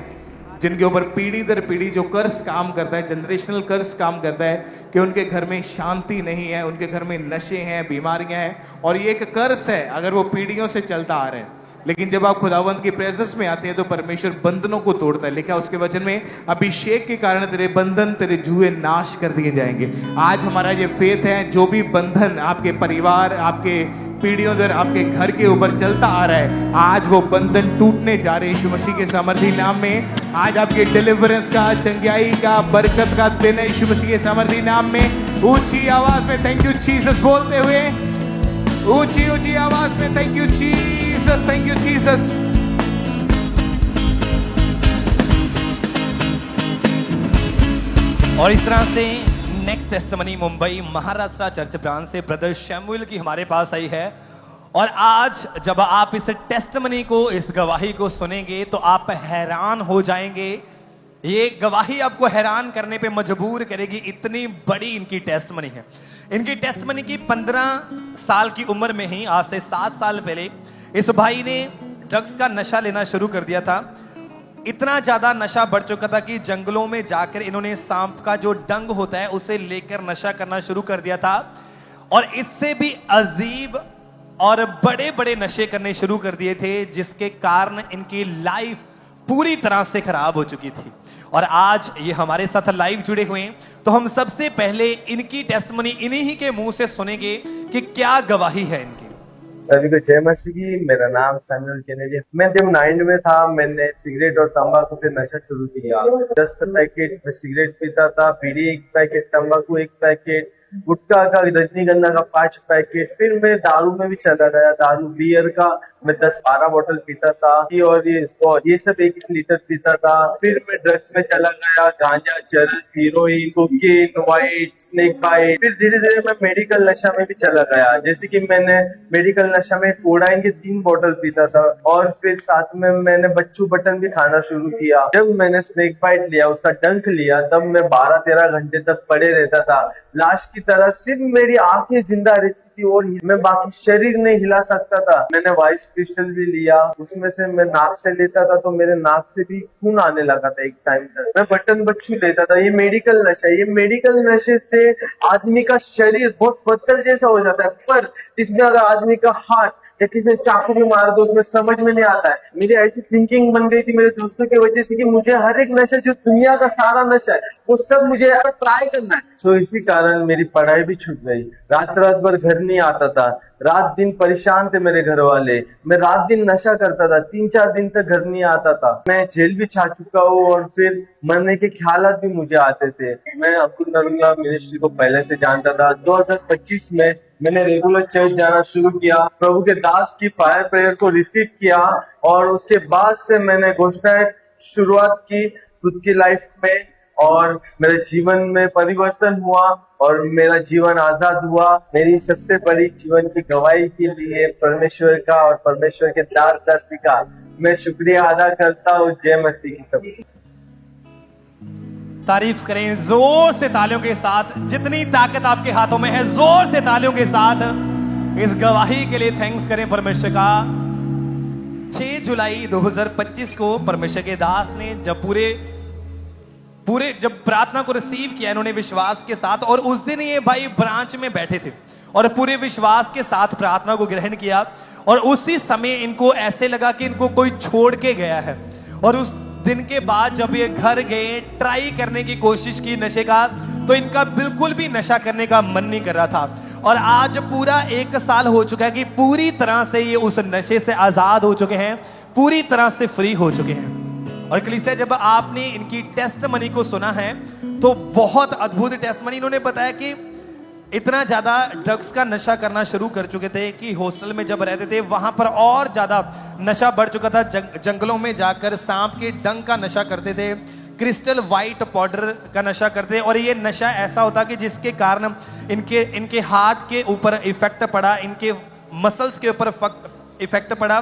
जिनके ऊपर पीढ़ी दर पीढ़ी जो कर्स काम करता है, जनरेशनल कर्स काम करता है, कि उनके घर में शांति नहीं है, उनके घर में नशे हैं, बीमारियां हैं, और ये एक कर्स है अगर वो पीढ़ियों से चलता आ रहा है। लेकिन जब आप खुदावंत की प्रेजेंस में आते हैं तो परमेश्वर बंधनों को तोड़ता है। लिखा उसके वचन में, अभिषेक के कारण तेरे बंधन, तेरे जुए नाश कर दिए जाएंगे। आज हमारा ये फेथ है, जो भी बंधन आपके परिवार, आपके पीढ़ियों दर आपके घर के ऊपर चलता आ रहा है, आज वो बंधन टूटने जा रहे हैं यीशु मसीह के सामर्थी नाम में। आज आपके डिलीवरेंस का, चंगाई का, बरकत का दिन है यीशु मसीह के सामर्थी नाम में। ऊंची आवाज में थैंक यू जीसस बोलते हुए, ऊंची ऊंची आवाज में thank you Jesus, thank you Jesus. और इस तरह से next testimony Mumbai Maharashtra church branch से ब्रदर शैमुएल की हमारे पास आई है। और आज जब आप इस टेस्टिमनी को, इस गवाही को सुनेंगे तो आप हैरान हो जाएंगे। ये गवाही आपको हैरान करने पे मजबूर करेगी, इतनी बड़ी इनकी टेस्टिमनी है। इनकी टेस्टिमनी की 15 साल की उम्र में ही, आज से 7 साल पहले, इस भाई ने ड्रग्स का नशा लेना शुरू कर दिया था। इतना ज्यादा नशा बढ़ चुका था कि जंगलों में जाकर इन्होंने सांप का जो डंग होता है उसे लेकर नशा करना शुरू कर दिया था, और इससे भी अजीब और बड़े बड़े नशे करने शुरू कर दिए थे, जिसके कारण इनकी लाइफ पूरी तरह से खराब हो चुकी थी। और आज ये हमारे साथ लाइव जुड़े हुए हैं, तो हम सबसे पहले इनकी टेस्टिमनी इन्हीं ही के मुंह से सुनेंगे कि क्या गवाही है इनकी। सभी को जय मसीह की। मेरा नाम सैमुअल केनेडी। मैं जब 9 में था, मैंने सिगरेट और तंबाकू से नशा शुरू किया। 10 पैकेट में सिगरेट पीता था, बीड़ी 1 पैकेट, तंबाकू 1 पैकेट, गुटखा का, रजनीगंधा का 5 पैकेट। फिर मैं दारू में भी चला गया। दारू बियर का मैं 10-12 बोतल पीता था, और ये सब 1 लीटर पीता था। फिर मैं ड्रग्स में चला गया, गांजा, चरस, heroin, cocaine, white, snake bite. फिर धीरे धीरे मैं मेडिकल नशा में भी चला गया। जैसे कि मैंने मेडिकल नशा में कोडाइन के 3 बोतल पीता था, और फिर साथ में मैंने बच्चू बटन भी खाना शुरू किया। जब मैंने स्नेक बाइट लिया, उसका डंक लिया, तब मैं 12-13 घंटे तक पड़े रहता था, लाश की तरह। सिर्फ मेरी आंखें जिंदा रहती थी और मैं बाकी शरीर नहीं हिला सकता था। मैंने वाइफ क्रिस्टल भी लिया, उसमें से मैं नाक से लेता था तो मेरे नाक से भी खून आने लगा था एक टाइम तक। मैं बटन बच्चू लेता था। ये मेडिकल नशा, ये मेडिकल नशे से आदमी का शरीर बहुत पत्थर जैसा हो जाता है, पर इसमें अगर आदमी का हाथ या किसी चाकू भी मार दो उसमें समझ में नहीं आता है। मेरी ऐसी थिंकिंग बन गई थी मेरे दोस्तों की वजह से कि मुझे हर एक नशा, जो दुनिया का सारा नशा है, वो सब मुझे ट्राई करना है। तो इसी कारण मेरी पढ़ाई भी छूट गई। रात रात भर घर नहीं आता था, रात दिन परेशान थे मेरे घर वाले। मैं रात दिन नशा करता था, 3-4 दिन तक घर नहीं आता था। मैं जेल भी छा चुका हूँ और फिर मरने के ख्यालात भी मुझे आते थे। मैं अब्दुल नरूल्लाह मिनिस्ट्री को पहले से जानता था। 2025 में मैंने रेगुलर चर्च जाना शुरू किया, प्रभु के दास की फायर प्रेयर को रिसीव किया और उसके बाद से मैंने घोषणा शुरुआत की खुद की लाइफ में और मेरे जीवन में परिवर्तन हुआ और मेरा जीवन आजाद हुआ। मेरी सबसे बड़ी जीवन की गवाही के लिए परमेश्वर का और परमेश्वर के दास दासी का मैं शुक्रिया अदा करता हूँ। जय मसीह की सबकी। तारीफ करें जोर से तालियों के साथ। जितनी ताकत आपके हाथों में है जोर से तालियों के साथ इस गवाही के लिए थैंक्स करें परमेश्वर का। 6 जुलाई 2025 को परमेश्वर के दास ने जब जब प्रार्थना को रिसीव किया इन्होंने विश्वास के साथ, और उस दिन ये भाई ब्रांच में बैठे थे और पूरे विश्वास के साथ प्रार्थना को ग्रहण किया और उसी समय इनको ऐसे लगा कि इनको कोई छोड़ के गया है। और उस दिन के बाद जब ये घर गए, ट्राई करने की कोशिश की नशे का, तो इनका बिल्कुल भी नशा करने का मन नहीं कर रहा था। और आज पूरा 1 साल हो चुका है कि पूरी तरह से ये उस नशे से आजाद हो चुके हैं, पूरी तरह से फ्री हो चुके हैं। और कलीसिया, जब आपने इनकी टेस्टमनी को सुना है तो बहुत अद्भुत टेस्टमनी। इन्होंने बताया कि इतना ज्यादा ड्रग्स का नशा करना शुरू कर चुके थे कि हॉस्टल में जब रहते थे वहां पर और ज्यादा नशा बढ़ चुका था। जंगलों में जाकर सांप के डंक का नशा करते थे, क्रिस्टल वाइट पाउडर का नशा करते, और ये नशा ऐसा होता कि जिसके कारण इनके हार्ट के ऊपर इफेक्ट पड़ा, इनके मसल्स के ऊपर इफेक्ट पड़ा,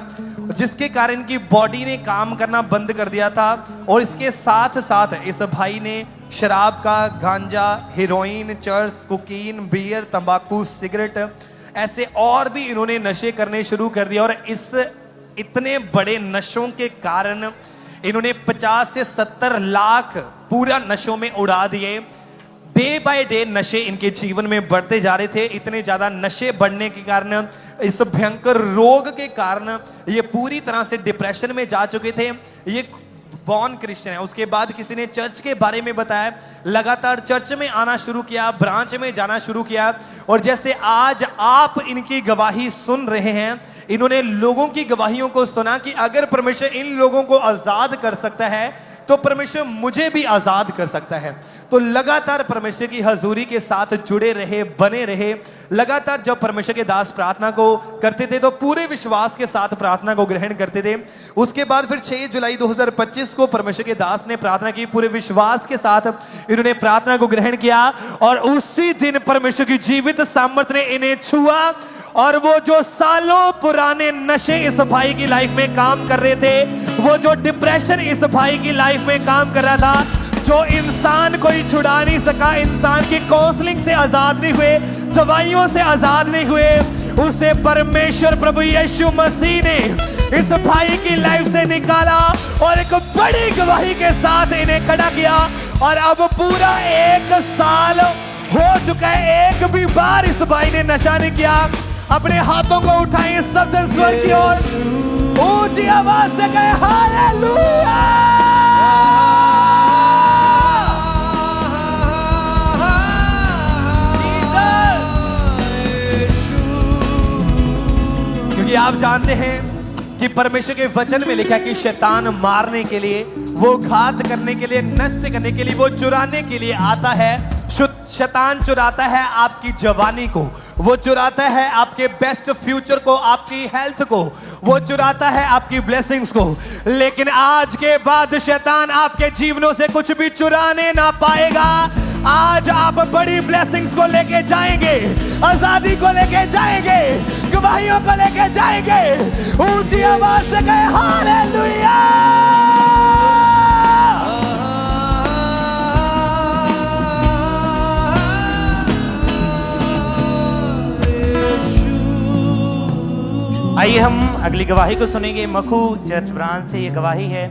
जिसके कारण इनकी बॉडी ने काम करना बंद कर दिया था। और इसके साथ साथ इस भाई ने शराब का, गांजा, हेरोइन, चर्च, कोकीन, बियर, तंबाकू, सिगरेट, ऐसे और भी इन्होंने नशे करने शुरू कर दिया। और इस इतने बड़े नशों के कारण इन्होंने 50 से 70 लाख पूरा नशों में उड़ा दिए। डे बाय डे नशे इनके जीवन में बढ़ते जा रहे थे। इतने ज्यादा नशे बढ़ने के कारण, इस भयंकर रोग के कारण ये पूरी तरह से डिप्रेशन में जा चुके थे। ये बॉर्न क्रिश्चियन है। उसके बाद किसी ने चर्च के बारे में बताया, लगातार चर्च में आना शुरू किया, ब्रांच में जाना शुरू किया। और जैसे आज आप इनकी गवाही सुन रहे हैं, इन्होंने लोगों की गवाहियों को सुना कि अगर परमेश्वर इन लोगों को आजाद कर सकता है तो परमेश्वर मुझे भी आजाद कर सकता है। तो लगातार परमेश्वर की हजूरी के साथ जुड़े रहे, बने रहे। लगातार जब परमेश्वर के दास प्रार्थना को करते थे तो पूरे विश्वास के साथ प्रार्थना को ग्रहण करते थे। उसके बाद फिर 6 जुलाई 2025 को परमेश्वर के दास ने प्रार्थना की, पूरे विश्वास के साथ इन्होंने प्रार्थना को ग्रहण किया और उसी दिन परमेश्वर की जीवित सामर्थ ने इन्हें छुआ और वो जो सालों पुराने नशे इस भाई की लाइफ में काम कर रहे थे, वो जो डिप्रेशन इस भाई की लाइफ में काम कर रहा था, जो इंसान कोई छुड़ा नहीं सका, इंसान की काउंसलिंग से आजाद नहीं हुए, दवाइयों से आजाद नहीं हुए, उसे परमेश्वर प्रभु यीशु मसीह ने इस भाई की लाइफ से निकाला और एक बड़ी गवाही के साथ इन्हें खड़ा किया। और अब पूरा 1 साल हो चुका है, एक भी बार इस भाई ने नशा नहीं किया। अपने हाथों को उठाएं सब जन स्वर की ओर, ऊंची आवाज से कहें हालेलुया। क्योंकि आप जानते हैं कि परमेश्वर के वचन में लिखा कि शैतान मारने के लिए, वो घात करने के लिए, नष्ट करने के लिए, वो चुराने के लिए आता है। शैतान चुराता है आपकी जवानी को, वो चुराता है आपके बेस्ट फ्यूचर को, आपकी हेल्थ को, वो चुराता है आपकी ब्लेसिंग्स को। लेकिन आज के बाद शैतान आपके जीवनों से कुछ भी चुराने ना पाएगा। आज आप बड़ी ब्लेसिंग्स को लेके जाएंगे, आजादी को लेके जाएंगे, गवाहियों को लेके जाएंगे। ऊंची आवाज से कहें हालेलुया। आइए हम अगली गवाही को सुनेंगे। मखू चर्च ब्रांच से ये गवाही है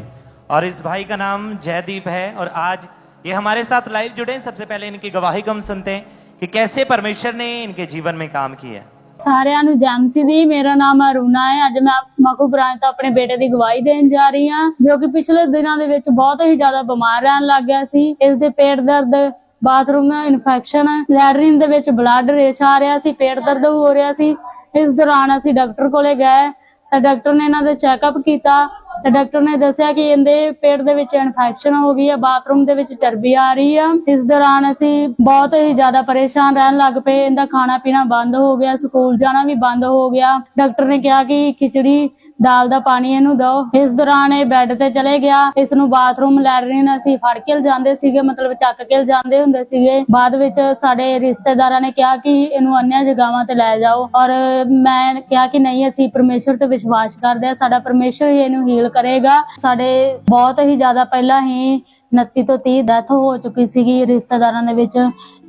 और इस भाई का नाम जयदीप है और आज ये हमारे साथ लाइव जुड़े हैं। सबसे पहले इनकी गवाही को हम सुनते हैं कि कैसे परमेश्वर ने इनके जीवन में काम किया। ਸਾਰਿਆਂ ਨੂੰ ਜੈਮਸੀ ਦੀ ਮੇਰਾ ਨਾਮ ਅਰੁਣਾ ਹੈ। ਅੱਜ ਮੈਂ ਮਖੂ ਬ੍ਰਾਂਚ ਤੋਂ ਆਪਣੇ ਬੇਟੇ ਦੀ ਗਵਾਹੀ ਦੇਣ ਜਾ ਰਹੀ ਹਾਂ, ਜੋ ਕਿ ਪਿਛਲੇ ਦਿਨਾਂ ਦੇ ਵਿੱਚ ਬਹੁਤ ਹੀ ਜ਼ਿਆਦਾ ਬਿਮਾਰ ਰਹਿਣ ਲੱਗ ਗਿਆ ਸੀ। ਇਸ ਦੇ ਪੇਟ ਦਰਦ, ਬਾਥਰੂਮ ਇਨਫੈਕਸ਼ਨ, ਲੈਟਰਿਨ ਦੇ ਵਿੱਚ ਬਲੱਡ ਰੇਸ਼ ਆ ਰਿਹਾ ਸੀ, ਪੇਟ ਦਰਦ ਹੋ ਰਿਹਾ ਸੀ। ਇਸ ਦੌਰਾਨ ਅਸੀਂ ਡਾਕਟਰ ਕੋਲੇ ਗਏ ਤਾਂ ਡਾਕਟਰ ਨੇ ਇਹਨਾਂ ਦਾ ਚੈੱਕਅਪ ਕੀਤਾ ਤੇ ਡਾਕਟਰ ਨੇ ਦੱਸਿਆ ਕਿ ਇਹਦੇ ਪੇਟ ਦੇ ਵਿੱਚ ਇਨਫੈਕਸ਼ਨ ਹੋ ਗਈ ਹੈ, ਬਾਥਰੂਮ ਦੇ ਵਿੱਚ ਚਰਬੀ ਆ ਰਹੀ ਆ। ਇਸ ਦੌਰਾਨ ਅਸੀਂ ਬਹੁਤ ਹੀ ਜ਼ਿਆਦਾ ਪਰੇਸ਼ਾਨ ਰਹਿਣ ਲੱਗ ਪਏ। ਇਹਦਾ ਖਾਣਾ ਪੀਣਾ ਬੰਦ ਹੋ ਗਿਆ, ਸਕੂਲ ਜਾਣਾ ਵੀ ਬੰਦ ਹੋ ਗਿਆ। ਡਾਕਟਰ ਨੇ ਕਿਹਾ ਕਿ ਖਿਚੜੀ ਦਾਲ ਦਾ ਪਾਣੀ ਇਹਨੂੰ ਦਿਓ। ਇਸ ਦੌਰਾਨ ਇਹ ਬੈੱਡ ਤੇ ਚਲੇ ਗਿਆ। ਇਸ ਨੂੰ ਬਾਥਰੂਮ, ਲੈਟਰਿਨ ਅਸੀਂ ਫੜ ਕੇ ਲਿਜਾਂਦੇ ਸੀਗੇ, ਮਤਲਬ ਚੱਕ ਕੇ ਲਿਜਾਂਦੇ ਹੁੰਦੇ ਸੀਗੇ। ਬਾਅਦ ਵਿੱਚ ਸਾਡੇ ਰਿਸ਼ਤੇਦਾਰਾਂ ਨੇ ਕਿਹਾ ਕਿ ਇਹਨੂੰ अन्य ਜਗ੍ਹਾਵਾਂ ਤੇ ਲੈ ਜਾਓ ਔਰ ਮੈਂ ਕਿਹਾ ਕਿ ਨਹੀਂ, ਅਸੀਂ ਪਰਮੇਸ਼ਰ ਤੇ ਵਿਸ਼ਵਾਸ ਕਰਦੇ ਹਾਂ, ਸਾਡਾ ਪਰਮੇਸ਼ਰ ਹੀ ਇਹਨੂੰ ਹੀਲ ਕਰੇਗਾ। ਸਾਡੇ ਬਹੁਤ ਹੀ ਜ਼ਿਆਦਾ ਪਹਿਲਾਂ ਹੀ 29 ਤੋਂ 30 ਡੈਥ ਹੋ ਚੁੱਕੀ ਸੀਗੀ ਰਿਸ਼ਤੇਦਾਰਾਂ ਦੇ ਵਿੱਚ,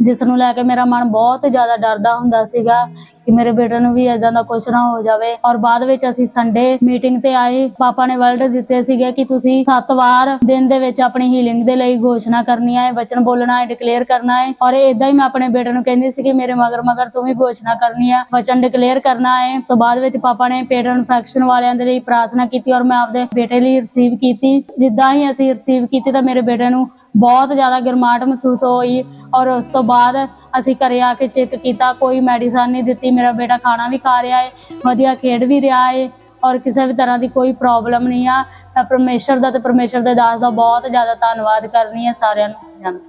ਜਿਸ ਨੂੰ ਲੈ ਕੇ ਮੇਰਾ ਮਨ ਬਹੁਤ ਜ਼ਿਆਦਾ ਡਰਦਾ ਹੁੰਦਾ ਸੀਗਾ ਕਿ ਮੇਰੇ ਬੇਟੇ ਨੂੰ ਵੀ ਏਦਾਂ ਦਾ ਕੁਝ ਨਾ ਹੋ ਜਾਵੇ। ਔਰ ਬਾਅਦ ਵਿੱਚ ਅਸੀਂ ਸੰਡੇ ਮੀਟਿੰਗ ਤੇ ਆਏ। ਪਾਪਾ ਨੇ ਵਰਡ ਦਿੱਤੇ ਸੀਗੇ ਕਿ ਤੁਸੀਂ 7 ਵਾਰ ਦਿਨ ਦੇ ਵਿੱਚ ਆਪਣੀ ਹੀਲਿੰਗ ਦੇ ਲਈ ਘੋਸ਼ਣਾ ਕਰਨੀ ਹੈ, ਵਚਨ ਬੋਲਣਾ ਹੈ, ਡਿਕਲੇਅਰ ਕਰਨਾ ਹੈ। ਔਰ ਏਦਾਂ ਹੀ ਮੈਂ ਆਪਣੇ ਬੇਟੇ ਨੂੰ ਕਹਿੰਦੀ ਸੀ ਕਿ ਮੇਰੇ ਮਗਰ ਤੂੰ ਵੀ ਘੋਸ਼ਣਾ ਕਰਨੀ ਹੈ, ਵਚਨ ਡਿਕਲੇਅਰ ਕਰਨਾ ਹੈ। ਤੋਂ ਬਾਅਦ ਵਿੱਚ ਪਾਪਾ ਨੇ ਪੇਟ ਇਨਫੈਕਸ਼ਨ ਵਾਲਿਆਂ ਦੇ ਲਈ ਪ੍ਰਾਰਥਨਾ ਕੀਤੀ ਔਰ ਮੈਂ ਆਪਦੇ ਬੇਟੇ ਲਈ ਰਿਸੀਵ ਕੀਤੀ। ਜਿੱਦਾਂ ਹੀ ਅਸੀਂ ਰਿਸੀਵ ਕੀਤੀ ਤਾਂ ਮੇਰੇ ਬੇਟੇ ਨੂੰ ਬਹੁਤ ਜ਼ਿਆਦਾ ਗਿਰਮਾਹਟ ਮਹਿਸੂਸ ਹੋਈ ਔਰ ਉਸ ਤੋਂ ਬਾਅਦ ਅਸੀਂ ਘਰੇ ਆ ਕੇ ਚੈੱਕ ਕੀਤਾ, ਕੋਈ ਮੈਡੀਸਨ ਨਹੀਂ ਦਿੱਤੀ। ਮੇਰਾ ਬੇਟਾ ਖਾਣਾ ਵੀ ਖਾ ਰਿਹਾ ਹੈ, ਵਧੀਆ ਖੇਡ ਵੀ ਰਿਹਾ ਹੈ ਔਰ ਕਿਸੇ ਵੀ ਤਰ੍ਹਾਂ ਦੀ ਕੋਈ ਪ੍ਰੋਬਲਮ ਨਹੀਂ ਆ। ਮੈਂ ਪਰਮੇਸ਼ਰ ਦਾ ਤੇ ਪਰਮੇਸ਼ਰ ਦੇ ਦਾਸ ਦਾ ਬਹੁਤ ਜ਼ਿਆਦਾ ਧੰਨਵਾਦ ਕਰਨੀ ਹੈ। ਸਾਰਿਆਂ ਨੂੰ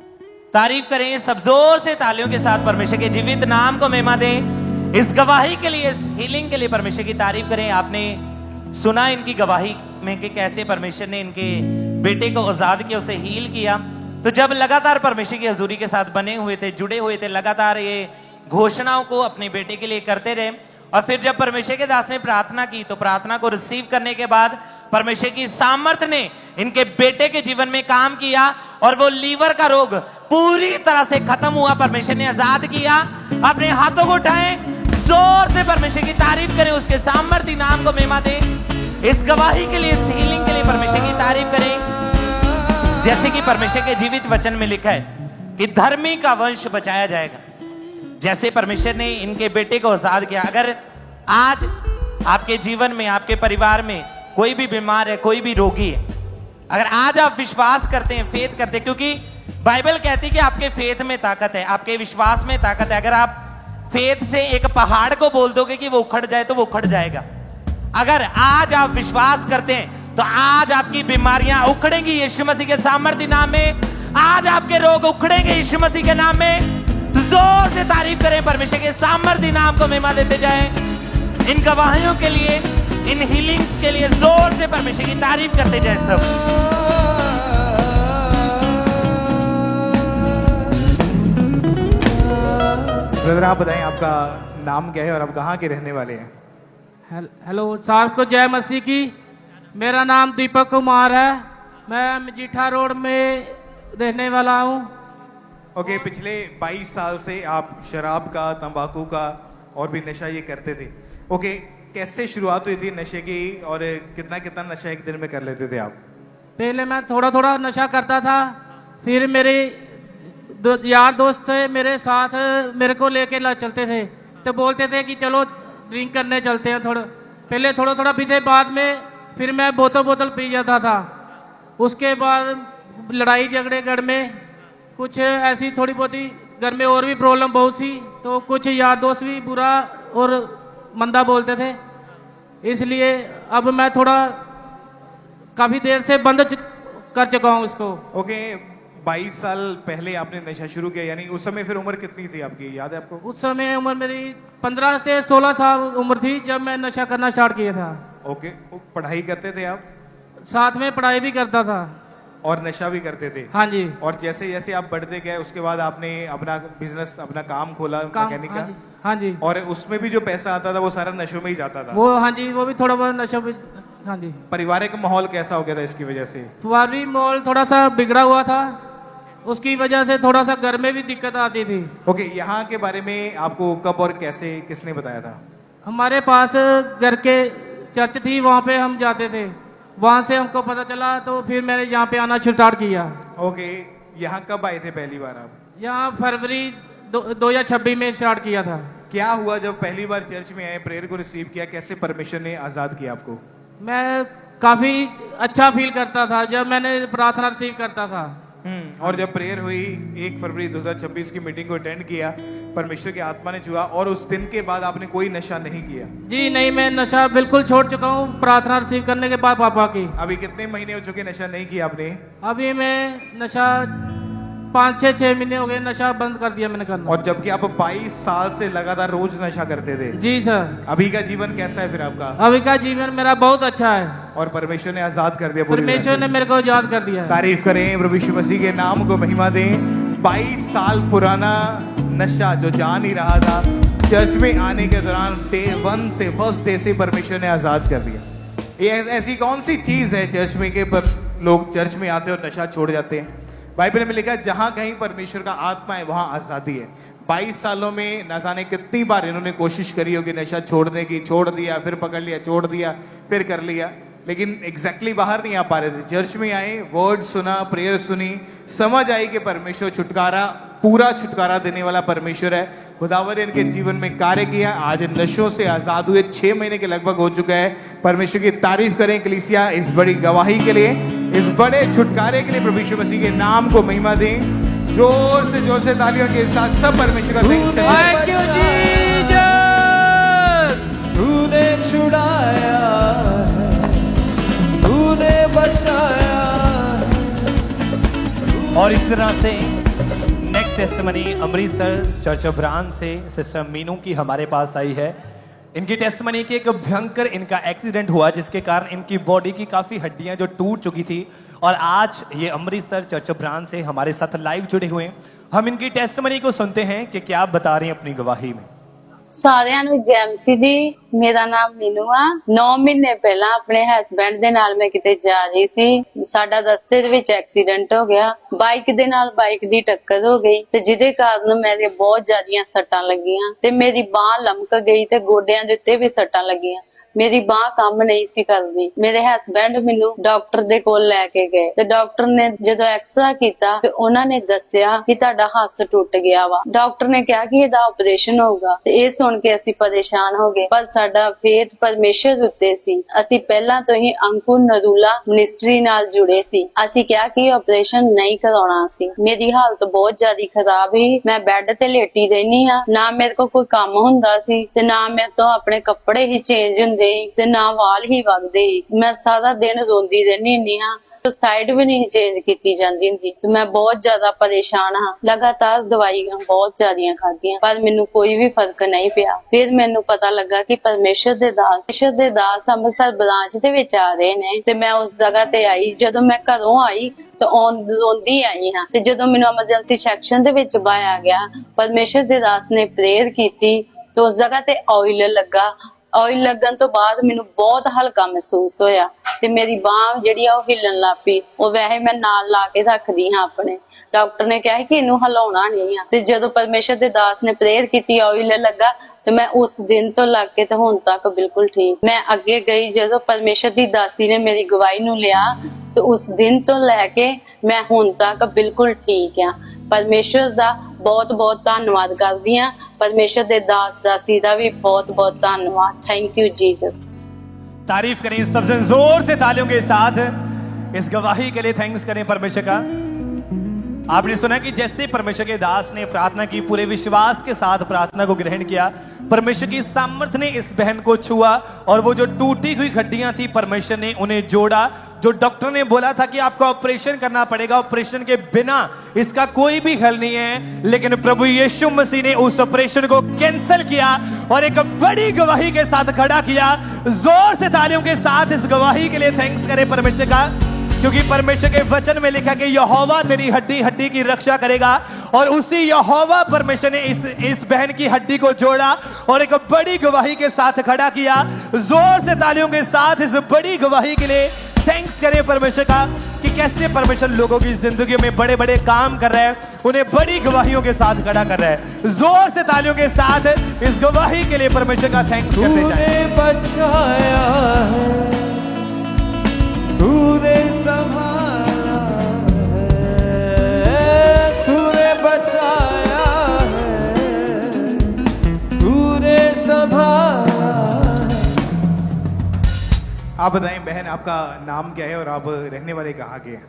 तारीफ करें सब जोर से तालियों के साथ, परमेश्वर के जीवित नाम को महिमा दें। इस गवाही के लिए, इस हीलिंग के लिए परमेश्वर की तारीफ करें। आपने सुना इनकी गवाही में कि कैसे परमेश्वर ने इनके बेटे को आजाद किया, उसे हील किया। तो जब लगातार परमेश्वर की हजूरी के साथ बने हुए थे, जुड़े हुए थे, लगातार ये घोषणाओं को अपने बेटे के लिए करते रहे और फिर जब परमेश्वर के दास ने प्रार्थना की तो प्रार्थना को रिसीव करने के बाद परमेश्वर की सामर्थ्य ने इनके बेटे के जीवन में काम किया और वो लीवर का रोग पूरी तरह से खत्म हुआ। परमेश्वर ने आजाद किया। अपने हाथों को उठाएं, जोर से परमेश्वर की तारीफ करें, उसके सामर्थ्य नाम को महिमा दें। इस गवाही के लिए, इस हीलिंग के लिए परमेश्वर की तारीफ करें। जैसे कि परमेश्वर के जीवित वचन में लिखा है कि धर्मी का वंश बचाया जाएगा, जैसे परमेश्वर ने इनके बेटे को आजाद किया। अगर आज आपके जीवन में, आपके परिवार में कोई भी बीमार है, कोई भी रोगी है, अगर आज आप विश्वास करते हैं, फेथ करते हैं, क्योंकि बाइबल कहती है कि आपके फेथ में ताकत है, आपके विश्वास में ताकत है। अगर आप फेथ से एक पहाड़ को बोल दोगे कि वो उखड़ जाए तो वो उखड़ जाएगा। अगर आज आप विश्वास करते हैं तो आज आपकी बीमारियां उखड़ेंगी यीशु मसीह के सामर्थ्य नाम में। आज आपके रोग उखड़ेंगे यीशु मसीह के नाम में। जोर से तारीफ करें, परमेश्वर के सामर्थ्य नाम को महिमा देते जाएं। इन गवाहियों के लिए, इन हीलिंग्स के लिए जोर से परमेश्वर की तारीफ करते जाएं सब। ब्रदर आप बताएं आपका नाम क्या है और आप कहाँ के रहने वाले हैं? हेलो, साहब को जय मसीह की। मेरा नाम दीपक कुमार है, मैं मजीठा रोड में रहने वाला हूँ। ओके, पिछले 22 साल से आप शराब का, तंबाकू का और भी नशा ये करते थे। ओके, कैसे शुरुआत हुई थी नशे की और कितना कितना नशा एक दिन में कर लेते थे आप? पहले मैं थोड़ा थोड़ा नशा करता था, फिर मेरे यार दोस्त थे मेरे साथ, मेरे को लेके चलते थे तो बोलते थे कि चलो ड्रिंक करने चलते हैं। पहले थोड़ा थोड़ा पीते, बाद में फिर मैं बोतल पी जाता था। उसके बाद लड़ाई झगड़े घर में, कुछ ऐसी थोड़ी बहुत ही घर में और भी प्रॉब्लम बहुत सी, तो कुछ यार दोस्त भी बुरा और मंदा बोलते थे। इसलिए अब मैं थोड़ा काफ़ी देर से बंद कर चुका हूँ इसको। ओके, 22 साल पहले आपने नशा शुरू किया, यानी उस समय फिर उम्र कितनी थी आपकी, याद है आपको? उस समय उम्र मेरी 15 से 16 साल उम्र थी जब मैं नशा करना स्टार्ट किया था। ओके, पढ़ाई करते थे आप? साथ में पढ़ाई भी करता था और नशा भी करते थे? हाँ जी। और जैसे जैसे आप बढ़ते गए उसके बाद आपने अपना बिजनेस, अपना काम खोला मैकेनिक का? हाँ जी। और उसमें भी जो पैसा आता था वो सारा नशों में ही जाता था? वो हाँ जी, वो भी थोड़ा बहुत नशा भी। हाँ जी। पारिवारिक माहौल कैसा हो गया था इसकी वजह से? पारिवारिक माहौल थोड़ा सा बिगड़ा हुआ था, उसकी वजह से थोड़ा सा घर में भी दिक्कत आती थी। ओके, यहाँ के बारे में आपको कब और कैसे किसने बताया था? हमारे पास घर के चर्च थी, वहाँ पे हम जाते थे। वहाँ से हमको पता चला तो फिर मैंने यहाँ पे आना स्टार्ट किया। ओके, यहाँ कब आए थे पहली बार आप? यहाँ फरवरी 2026 में स्टार्ट किया था। क्या हुआ जब पहली बार चर्च में आए, प्रेयर को रिसीव किया, कैसे परमेश्वर ने आजाद किया आपको? मैं काफी अच्छा फील करता था जब मैंने प्रार्थना रिसीव करता था। और जब प्रेयर हुई 1 फरवरी 2026 की मीटिंग को अटेंड किया, परमेश्वर की आत्मा ने छुआ और उस दिन के बाद आपने कोई नशा नहीं किया? जी नहीं, मैं नशा बिल्कुल छोड़ चुका हूँ प्रार्थना रिसीव करने के बाद पापा की। अभी कितने महीने हो चुके नशा नहीं किया आपने? अभी मैं नशा 5-6 महीने हो गए, नशा बंद कर दिया मैंने करना। और जबकि आप 22 साल से लगातार रोज नशा करते थे। जी सर। अभी का जीवन कैसा है फिर आपका? अभी का जीवन मेरा बहुत अच्छा है और परमेश्वर ने आजाद कर दिया पूरी तरह से। परमेश्वर ने मेरे को आजाद कर दिया है। तारीफ करें प्रभु यीशु मसीह के नाम को महिमा दें। 22 साल पुराना नशा जो जा नहीं रहा था, चर्च में आने के दौरान डे 1 से फर्स्ट डे से परमेश्वर ने आजाद कर दिया। ये ऐसी कौन सी चीज है चर्च में के पर लोग चर्च में आते और नशा छोड़ जाते हैं? बाइबल में लिखा है जहां कहीं परमेश्वर का आत्मा है वहां आजादी है। 22 सालों में न जाने कितनी बार इन्होंने कोशिश करी होगी नशा छोड़ने की, छोड़ दिया, फिर पकड़ लिया, छोड़ दिया, फिर कर लिया, लेकिन एग्जैक्टली बाहर नहीं आ पा रहे थे। चर्च में आए, वर्ड सुना, प्रेयर सुनी, समझ आई कि परमेश्वर छुटकारा, पूरा छुटकारा देने वाला परमेश्वर है। खुदावंद ने इनके जीवन में कार्य किया। आज नशों से आजाद हुए 6 महीने के लगभग हो चुका है। परमेश्वर की तारीफ करें कलीसिया इस बड़ी गवाही के लिए, इस बड़े छुटकारे के लिए। प्रभु यीशु मसीह के नाम को महिमा दें। जोर से तालियों के साथ सब परमेश्वर का थैंक यू जीसस। तूने छुड़ाया है, तूने बचाया। और इस तरह से next testimony Amritsar church of branch से सिस्टर मीनू की हमारे पास आई है। इनकी टेस्टिमनी की एक भयंकर इनका एक्सीडेंट हुआ जिसके कारण इनकी बॉडी की काफी हड्डियां जो टूट चुकी थी, और आज ये अमृतसर चर्च ऑफ ब्रांच से हमारे साथ लाइव जुड़े हुए हैं। हम इनकी टेस्टिमनी को सुनते हैं कि क्या बता रही हैं अपनी गवाही में। ਸਾਰਿਆਂ ਨੂੰ ਜੈਮਸੀ ਦੀ ਮੇਰਾ ਨਾਮ ਮੀਨੂ ਆ। 9 ਮਹੀਨੇ ਪਹਿਲਾਂ ਆਪਣੇ ਹਸਬੈਂਡ ਦੇ ਨਾਲ ਮੈਂ ਕਿਤੇ ਜਾ ਰਹੀ ਸੀ। ਸਾਡਾ ਰਸਤੇ ਦੇ ਵਿੱਚ ਐਕਸੀਡੈਂਟ ਹੋ ਗਿਆ। ਬਾਈਕ ਦੇ ਨਾਲ ਬਾਈਕ ਦੀ ਟੱਕਰ ਹੋ ਗਈ ਤੇ ਜਿਹਦੇ ਕਾਰਨ ਮੇਰੇ ਬਹੁਤ ਜ਼ਿਆਦੀਆਂ ਸੱਟਾਂ ਲੱਗੀਆਂ ਤੇ ਮੇਰੀ ਬਾਹ ਲਮਕ ਗਈ ਤੇ ਗੋਡਿਆਂ ਦੇ ਉੱਤੇ ਵੀ ਸੱਟਾਂ ਲੱਗੀਆਂ। ਮੇਰੀ ਬਾਹ ਕੰਮ ਨਹੀਂ ਸੀ ਕਰਦੀ। ਮੇਰੇ ਹਸਬੈਂਡ ਮੈਨੂੰ ਡਾਕਟਰ ਦੇ ਕੋਲ ਲੈ ਕੇ ਗਏ ਤੇ ਡਾਕਟਰ ਨੇ ਜਦੋਂ ਐਕਸਰਾ ਕੀਤਾ ਤੇ ਉਹਨਾਂ ਨੇ ਦੱਸਿਆ ਕਿ ਤੁਹਾਡਾ ਹੱਥ ਟੁੱਟ ਗਿਆ ਵਾ। ਡਾਕਟਰ ਨੇ ਕਿਹਾ ਕਿ ਇਹਦਾ ਆਪਰੇਸ਼ਨ ਹੋਊਗਾ ਤੇ ਇਹ ਸੁਣ ਕੇ ਅਸੀਂ ਪਰੇਸ਼ਾਨ ਹੋ ਗਏ, ਪਰ ਸਾਡਾ ਫੇਥ ਪਰਮੇਸ਼ਰ ਉੱਤੇ ਸੀ। ਅਸੀਂ ਪਹਿਲਾਂ ਤੋਂ ਹੀ ਅੰਕੁਰ ਨਜ਼ੂਲਾ ਮਿਨਿਸਟਰੀ ਨਾਲ ਜੁੜੇ ਸੀ। ਅਸੀਂ ਕਿਹਾ ਕਿ ਆਪਰੇਸ਼ਨ ਨਹੀਂ ਕਰਾਉਣਾ ਸੀ। ਮੇਰੀ ਹਾਲਤ ਬਹੁਤ ਜ਼ਿਆਦਾ ਖਰਾਬ ਸੀ। ਮੈਂ ਬੈੱਡ ਤੇ ਲੇਟੀ ਰਹਿਨੀ ਆ, ਨਾ ਮੇਰੇ ਕੋਲ ਕੋਈ ਕੰਮ ਹੁੰਦਾ ਸੀ ਤੇ ਨਾ ਮੇਰੇ ਤੋਂ ਆਪਣੇ ਕੱਪੜੇ ਹੀ ਚੇਂਜ ਹੁੰਦੇ ਤੇ ਨਾ ਵਾਲ ਹੀ ਵਗਦੇ। ਮੈਂ ਸਾਰਾ ਦਿਨ ਰੋਂਦੀ ਰਹਿੰਦੀ ਹੁੰਦੀ ਹਾਂ, ਸਾਈਡ ਵੀ ਨਹੀਂ ਚੇਂਜ ਕੀਤੀ ਜਾਂਦੀ ਹੁੰਦੀ ਤੇ ਮੈਂ ਬਹੁਤ ਜ਼ਿਆਦਾ ਪਰੇਸ਼ਾਨ ਹਾਂ। ਲਗਾਤਾਰ ਦਵਾਈਆਂ ਬਹੁਤ ਜ਼ਿਆਦੀਆਂ ਖਾਧੀਆਂ ਪਰ ਮੈਨੂੰ ਕੋਈ ਵੀ ਫਰਕ ਨਹੀਂ ਪਿਆ। ਫਿਰ ਮੈਨੂੰ ਪਤਾ ਲੱਗਾ ਕਿ ਪਰਮੇਸ਼ਰ ਦੇ ਦਾਸ ਅੰਮ੍ਰਿਤਸਰ ਬ੍ਰਾਂਚ ਦੇ ਵਿੱਚ ਆ ਰਹੇ ਨੇ ਤੇ ਮੈਂ ਉਸ ਜਗ੍ਹਾ ਤੇ ਆਈ। ਜਦੋਂ ਮੈਂ ਘਰੋਂ ਆਈ ਤਾਂ ਰੋਂਦੀ ਆਈ ਹਾਂ ਤੇ ਜਦੋਂ ਮੈਨੂੰ ਐਮਰਜੈਂਸੀ ਸੈਕਸ਼ਨ ਦੇ ਵਿੱਚ ਪਾਇਆ ਗਿਆ, ਪਰਮੇਸ਼ਰ ਦੇ ਦਾਸ ਨੇ ਪ੍ਰੇਅਰ ਕੀਤੀ ਤੇ ਉਸ ਜਗ੍ਹਾ ਤੇ ਆਇਲ ਲੱਗਾ। ਆਇਲ ਲੱਗਣ ਤੋਂ ਬਾਅਦ ਮੈਨੂੰ ਬਹੁਤ ਹਲਕਾ ਮਹਿਸੂਸ ਹੋਇਆ ਤੇ ਮੇਰੀ ਬਾਹ ਜਿਹੜੀ ਆ ਉਹ ਹਿੱਲਣ ਲੱਗ ਪਈ। ਉਹ ਵੈਸੇ ਮੈਂ ਨਾਲ ਲਾ ਕੇ ਰੱਖਦੀ ਹਾਂ ਆਪਣੇ। ਡਾਕਟਰ ਨੇ ਕਿਹਾ ਕਿ ਇਹਨੂੰ ਹਿਲਾਉਣਾ ਨਹੀਂ ਆ ਤੇ ਜਦੋਂ ਪਰਮੇਸ਼ਰ ਦੇ ਦਾਸ ਨੇ ਪ੍ਰੇਅਰ ਕੀਤੀ, ਆਇਲ ਲੱਗਾ ਤੇ ਮੈਂ ਉਸ ਦਿਨ ਤੋਂ ਲੱਗ ਕੇ ਤੇ ਹੁਣ ਤੱਕ ਬਿਲਕੁਲ ਠੀਕ। ਮੈਂ ਅੱਗੇ ਗਈ, ਜਦੋਂ ਪਰਮੇਸ਼ਰ ਦੀ ਦਾਸੀ ਨੇ ਮੇਰੀ ਗਵਾਹੀ ਨੂੰ ਲਿਆ ਤੇ ਉਸ ਦਿਨ ਤੋਂ ਲੈ ਕੇ ਮੈਂ ਹੁਣ ਤੱਕ ਬਿਲਕੁਲ ਠੀਕ ਆ। परमेश्वर दा बहुत बहुत धन्यवाद करदी हां। परमेश्वर दे दास दासी दा भी बहुत बहुत धन्यवाद। Thank you Jesus. तारीफ करें सबसे जोर से तालियों के साथ इस गवाही के लिए। थैंक्स करें परमेश्वर का। आपने सुना कि जैसे परमेश्वर के दास ने प्रार्थना की, पूरे विश्वास के साथ प्रार्थना को ग्रहण किया, परमेश्वर की सामर्थ्य ने इस बहन को छुआ और वो जो टूटी हुई हड्डियां थी परमेश्वर ने उन्हें जोड़ा। जो डॉक्टर ने बोला था कि आपको ऑपरेशन करना पड़ेगा, ऑपरेशन के बिना इसका कोई भी हल नहीं है, लेकिन प्रभु यीशु मसीह ने उस ऑपरेशन को कैंसिल किया और एक बड़ी गवाही के साथ खड़ा किया। जोर से तालियों के साथ इस गवाही के लिए थैंक्स करें परमेश्वर का, क्योंकि परमेश्वर के वचन में लिखा कि यहोवा तेरी हड्डी हड्डी की रक्षा करेगा। और उसी यहोवा परमेश्वर ने इस बहन की हड्डी को जोड़ा और एक बड़ी गवाही के साथ खड़ा किया। जोर से तालियों के साथ इस बड़ी गवाही के लिए थैंक्स करें परमेश्वर का कि कि कैसे परमेश्वर लोगों की जिंदगी में बड़े बड़े काम कर रहा है, उन्हें बड़ी गवाहियों के साथ खड़ा कर रहा है। जोर से तालियों के साथ इस गवाही के लिए परमेश्वर का थैंक्स करते जाएं। तूने बचाया है, तूने संभाला है, तूने बचाया है, तूने संभाला। आप बताएं बहन, आपका नाम क्या है और आप रहने वाले कहाँ के हैं?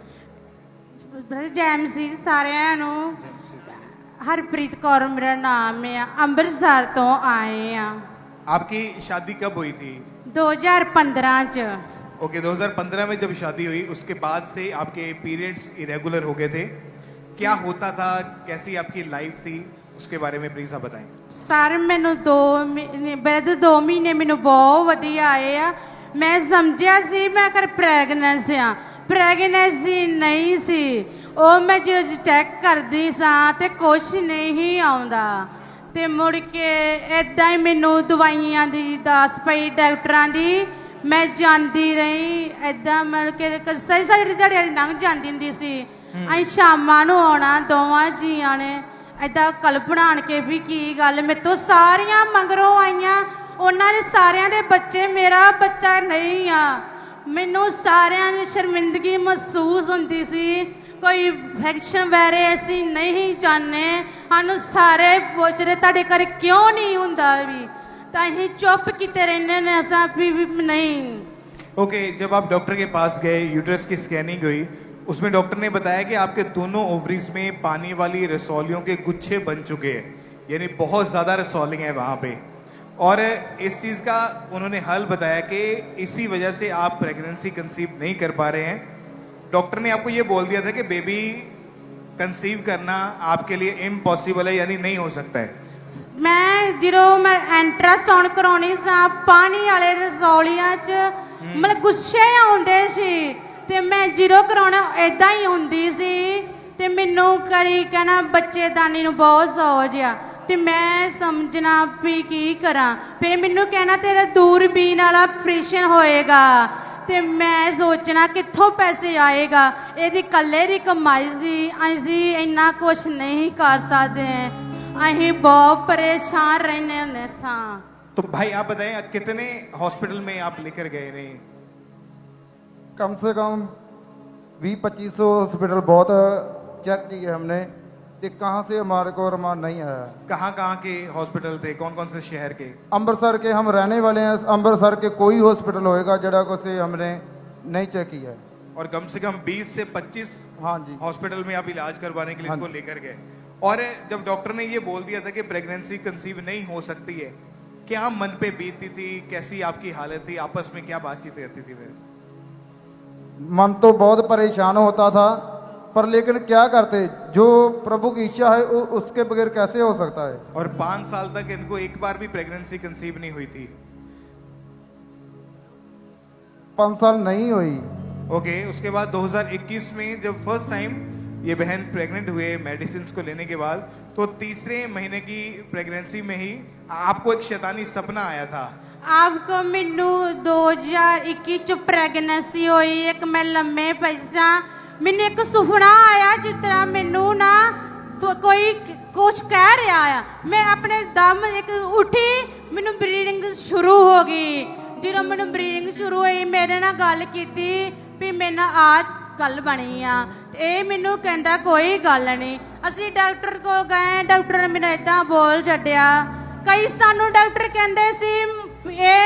ਜੈਮ ਸੀ ਸਾਰਿਆਂ ਨੂੰ। ਹਰਪ੍ਰੀਤ ਕੌਰ ਮੇਰਾ ਨਾਮ ਆ, ਅੰਮ੍ਰਿਤਸਰ ਤੋਂ ਆਏ ਆ। आपकी शादी कब हुई थी? 2015 ਚ। ओके, 2015 में जब शादी हुई उसके बाद से आपके पीरियड्स इरेगुलर हो गए थे। क्या होता था, कैसी आपकी लाइफ थी, उसके बारे में प्लीज आप बताएं। ਸਰ ਮੈਨੂੰ 2 ਮਹੀਨੇ ਮੈਨੂੰ ਬਹੁਤ ਵਧੀਆ ਆਏ ਆ। ਮੈਂ ਸਮਝਿਆ ਸੀ ਮੈਂ ਕਰ ਪ੍ਰੈਗਨੈਂਸ ਆ, ਪ੍ਰੈਗਨੈਂਸੀ ਨਹੀਂ ਸੀ। ਉਹ ਮੈਂ ਜਦੋਂ ਚੈੱਕ ਕਰਦੀ ਸਾਂ ਤੇ ਕੁਛ ਨਹੀਂ ਆਉਂਦਾ ਤੇ ਮੁੜ ਕੇ ਇਦਾਂ ਹੀ ਮੈਨੂੰ ਦਵਾਈਆਂ ਦੀ ਦੱਸ ਪਈ ਡਾਕਟਰਾਂ ਦੀ। ਮੈਂ ਜਾਂਦੀ ਰਹੀ ਇਦਾਂ, ਮਤਲਬ ਕਿ ਸਹੀ ਸਹੀ ਦਿਹਾੜੀ ਲੰਘ ਜਾਂਦੀ ਹੁੰਦੀ ਸੀ। ਅਸੀਂ ਸ਼ਾਮਾਂ ਨੂੰ ਆਉਣਾ ਦੋਵਾਂ ਜੀਆਂ ਨੇ ਇਦਾਂ ਕਲ ਬਣਾਣ ਕੇ ਵੀ ਕੀ ਗੱਲ ਮੇਰੇ ਤੋਂ ਸਾਰੀਆਂ ਮਗਰੋਂ ਆਈਆਂ, ਉਹਨਾਂ ਦੇ ਸਾਰਿਆਂ ਦੇ ਬੱਚੇ, ਮੇਰਾ ਬੱਚਾ ਨਹੀਂ ਆ। ਮੈਨੂੰ ਸਾਰਿਆਂ ਦੀ ਸ਼ਰਮਿੰਦਗੀ ਮਹਿਸੂਸ ਹੁੰਦੀ ਸੀ। ਕੋਈ ਇਨਫੈਕਸ਼ਨ ਵੈਰੇ ਅਸੀਂ ਨਹੀਂ ਜਾਣਦੇ, ਸਾਨੂੰ ਸਾਰੇ ਪੁੱਛ ਰਹੇ ਤੁਹਾਡੇ ਘਰ ਕਿਉਂ ਨਹੀਂ ਹੁੰਦਾ ਵੀ, ਤਾਂ ਅਸੀਂ ਚੁੱਪ ਕੀਤੇ ਰਹਿੰਦੇ ਨੇ ਅਸਾਂ ਵੀ ਨਹੀਂ। ओके, जब आप डॉक्टर के पास गए, यूट्रस की स्कैनिंग हुई, उसमें डॉक्टर ने बताया कि आपके दोनों ओवरीज में पानी वाली रसौलियों के गुच्छे बन चुके हैं, यानी बहुत ज़्यादा रसौलिंग है वहाँ पे। और इस चीज़ का उन्होंने हल बताया कि इसी वजह से आप प्रेगनेंसी कंसीव नहीं कर पा रहे हैं। डॉक्टर ने आपको ये बोल दिया था कि बेबी कंसीव करना आपके लिए इम्पॉसिबल है, यानी नहीं हो सकता है। मैं ਜਦੋਂ ਮੈਂ ਐਂਟਰਾਸਾਊਂਡ ਕਰਾਉਣੀ ਸਾਂ, ਪਾਣੀ ਵਾਲੇ ਰਸੌਲੀਆਂ 'ਚ ਮਤਲਬ ਗੁੱਸੇ ਆਉਂਦੇ ਸੀ ਤੇ ਮੈਂ ਜਦੋਂ ਕਰਾਉਣਾ ਇਦਾਂ ਹੀ ਹੁੰਦੀ ਸੀ ਤੇ ਮੈਨੂੰ ਕਰੀ ਕਹਿਣਾ ਬੱਚੇਦਾਨੀ ਨੂੰ ਬਹੁਤ ਸੋਜ ਆ ਤੇ ਮੈਂ ਸਮਝਣਾ ਵੀ ਕੀ ਕਰਾਂ। ਫਿਰ ਮੈਨੂੰ ਕਹਿਣਾ ਤੇਰਾ ਦੂਰਬੀਨ ਵਾਲਾ ਆਪਰੇਸ਼ਨ ਹੋਏਗਾ ਤੇ ਮੈਂ ਸੋਚਣਾ ਕਿੱਥੋਂ ਪੈਸੇ ਆਏਗਾ, ਇਹਦੀ ਇਕੱਲੇ ਦੀ ਕਮਾਈ ਸੀ, ਅਸੀਂ ਇੰਨਾ ਕੁਛ ਨਹੀਂ ਕਰ ਸਕਦੇ, ਅਸੀਂ बहुत परेशान रहने ने सा। तो भाई आप बताएं कितने हॉस्पिटल में आप लेकर गए नहीं? कम से कम 20-25 हॉस्पिटल बहुत चेक किए हमने, कि कहाँ से हमारे को रमान नहीं आया। कहाँ कहाँ के हॉस्पिटल थे, कौन कौन से शहर के? अमृतसर के हम रहने वाले हैं, अमृतसर के कोई हॉस्पिटल होएगा जड़ा को से हमने नहीं चेक किया है। और कम से कम 20 से 25 हाँ जी हॉस्पिटल में आप इलाज करवाने के लिए इनको लेकर गए। और जब डॉक्टर ने ये बोल दिया था कि प्रेगनेंसी कंसीव नहीं हो सकती है, क्या मन पे बीतती थी, कैसी आपकी हालत थी, आपस में क्या बातचीत रहती थी? फिर मन तो बहुत परेशान होता था, पर लेकिन क्या करते, जो प्रभु की इच्छा है उसके बगैर कैसे हो सकता है। और 5 साल तक इनको एक बार भी प्रेगनेंसी कंसीव नहीं हुई थी? 5 साल नहीं हुई। ओके, उसके बाद 2021 में जब फर्स्ट टाइम ये बहन प्रेग्नेंट हुए मेडिसिन को लेने के बाद, तो तीसरे महीने की प्रेगनेंसी में ही आपको एक शैतानी सपना आया था। आपको मैनू 2021 च प्रेगनेंसी हुई, एक मैं लम्मे पैसा मैनू एक सुपना आया जिस तरह मैनू ना तो कोई कुछ कह रहा है, मैं अपने दम एक उठी, मैनू ब्रीडिंग शुरू हो गई। जो मैनू ब्रीडिंग शुरू हुई, मेरे ना गल की भी मेरे ना आज गल बनी आ, ये मैनू कहता कोई गल नहीं। असी डॉक्टर को गए, डॉक्टर ने मैनू इदा बोल छड्डिया, कई सानू डॉक्टर कहते सी ये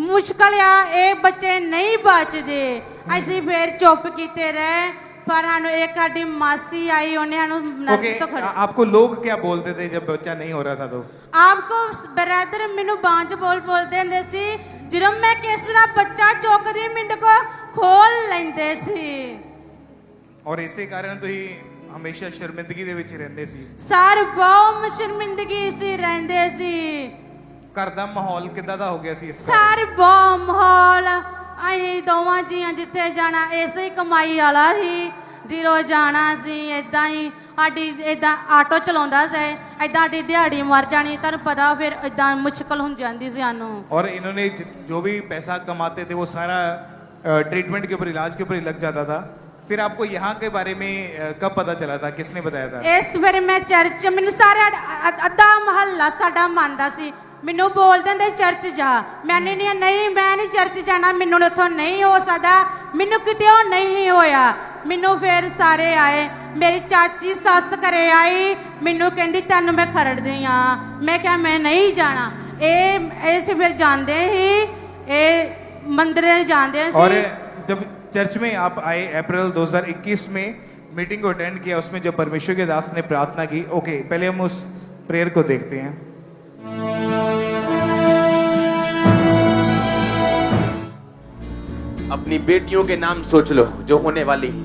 मुश्किल आ, ये बच्चे नहीं बचते। असी फिर चुप कीते रहे, पर सानू एक साडी मासी आई, उन्हें सानू नर्स तो खड़ी। आपको लोग क्या बोलते थे जब बच्चा नहीं हो रहा था? तो आपको ब्रदर मैनू बांझ बोलते हुंदे सी, जब मैं किसी का बच्चा चुकदी मिंट को खोल लेंदे सी। और इसे कारण तो ही हमेशा शर्मिंदगी दे विच रहंदे सी। सर बहुत शर्मिंदगी सी रहंदे सी। घर दा माहौल किदां दा हो गया सी? सर बहुत माहौल, ਅਸੀਂ ਦੋਵਾਂ ਜੀਆਂ ਜਿੱਥੇ ਜਾਣਾ ਇਸੇ ਹੀ ਕਮਾਈ ਵਾਲਾ ਸੀ, ਜਦੋਂ ਜਾਣਾ ਸੀ ਇਦਾਂ ਹੀ ਸਾਡੀ ਇਦਾਂ ਆਟੋ ਚਲਾਉਂਦਾ ਸੀ, ਇਦਾਂ ਸਾਡੀ ਦਿਹਾੜੀ ਮਰ ਜਾਣੀ, ਤੁਹਾਨੂੰ ਪਤਾ ਫਿਰ ਇਦਾਂ ਮੁਸ਼ਕਲ ਹੋ ਜਾਂਦੀ ਸੀ ਸਾਨੂੰ। और इन्होंने जो भी पैसा कमाते थे वो सारा ट्रीटमेंट के ऊपर, इलाज के ऊपर ही लग जाता था। फिर आपको यहाँ के बारे में कब पता चला था, किसने बताया था? इस बार मैं चर्च ਮੈਨੂੰ ਸਾਰੇ ਅੱਧਾ ਮਹੱਲਾ ਸਾਡਾ ਮੰਨਦਾ ਸੀ ਮੈਨੂੰ ਬੋਲ ਦਿੰਦੇ ਚਰਚ ਜਾ ਮੈਨੇ ਨਹੀਂ ਮੈਂ ਨਹੀਂ ਚਰਚ ਜਾਣਾ ਮੈਨੂੰ ਉੱਥੋਂ ਨਹੀਂ ਹੋ ਸਕਦਾ ਮੈਨੂੰ ਕਿਤੇ ਉਹ ਨਹੀਂ ਹੋਇਆ ਮੈਨੂੰ ਫਿਰ ਸਾਰੇ ਆਏ ਮੇਰੀ ਚਾਚੀ ਸੱਸ ਘਰੇ ਆਈ ਮੈਨੂੰ ਕਹਿੰਦੀ ਤੈਨੂੰ ਮੈਂ ਖਰੜਦੀ ਆ ਮੈਂ ਕਿਹਾ ਮੈਂ ਨਹੀਂ ਜਾਣਾ ਇਹ ਅਸੀਂ ਫਿਰ ਜਾਂਦੇ ਹੀ ਇਹ ਮੰਦਿਰ ਜਾਂਦੇ ਸੀ। और जब चर्च में आप आए अप्रैल 2021 में मीटिंग को अटेंड किया, उसमें जब परमेश्वर के दास ने प्रार्थना की, ओके पहले हम उस प्रेयर को देखते हैं। अपनी बेटियों के नाम सोच लो जो होने वाली हैं।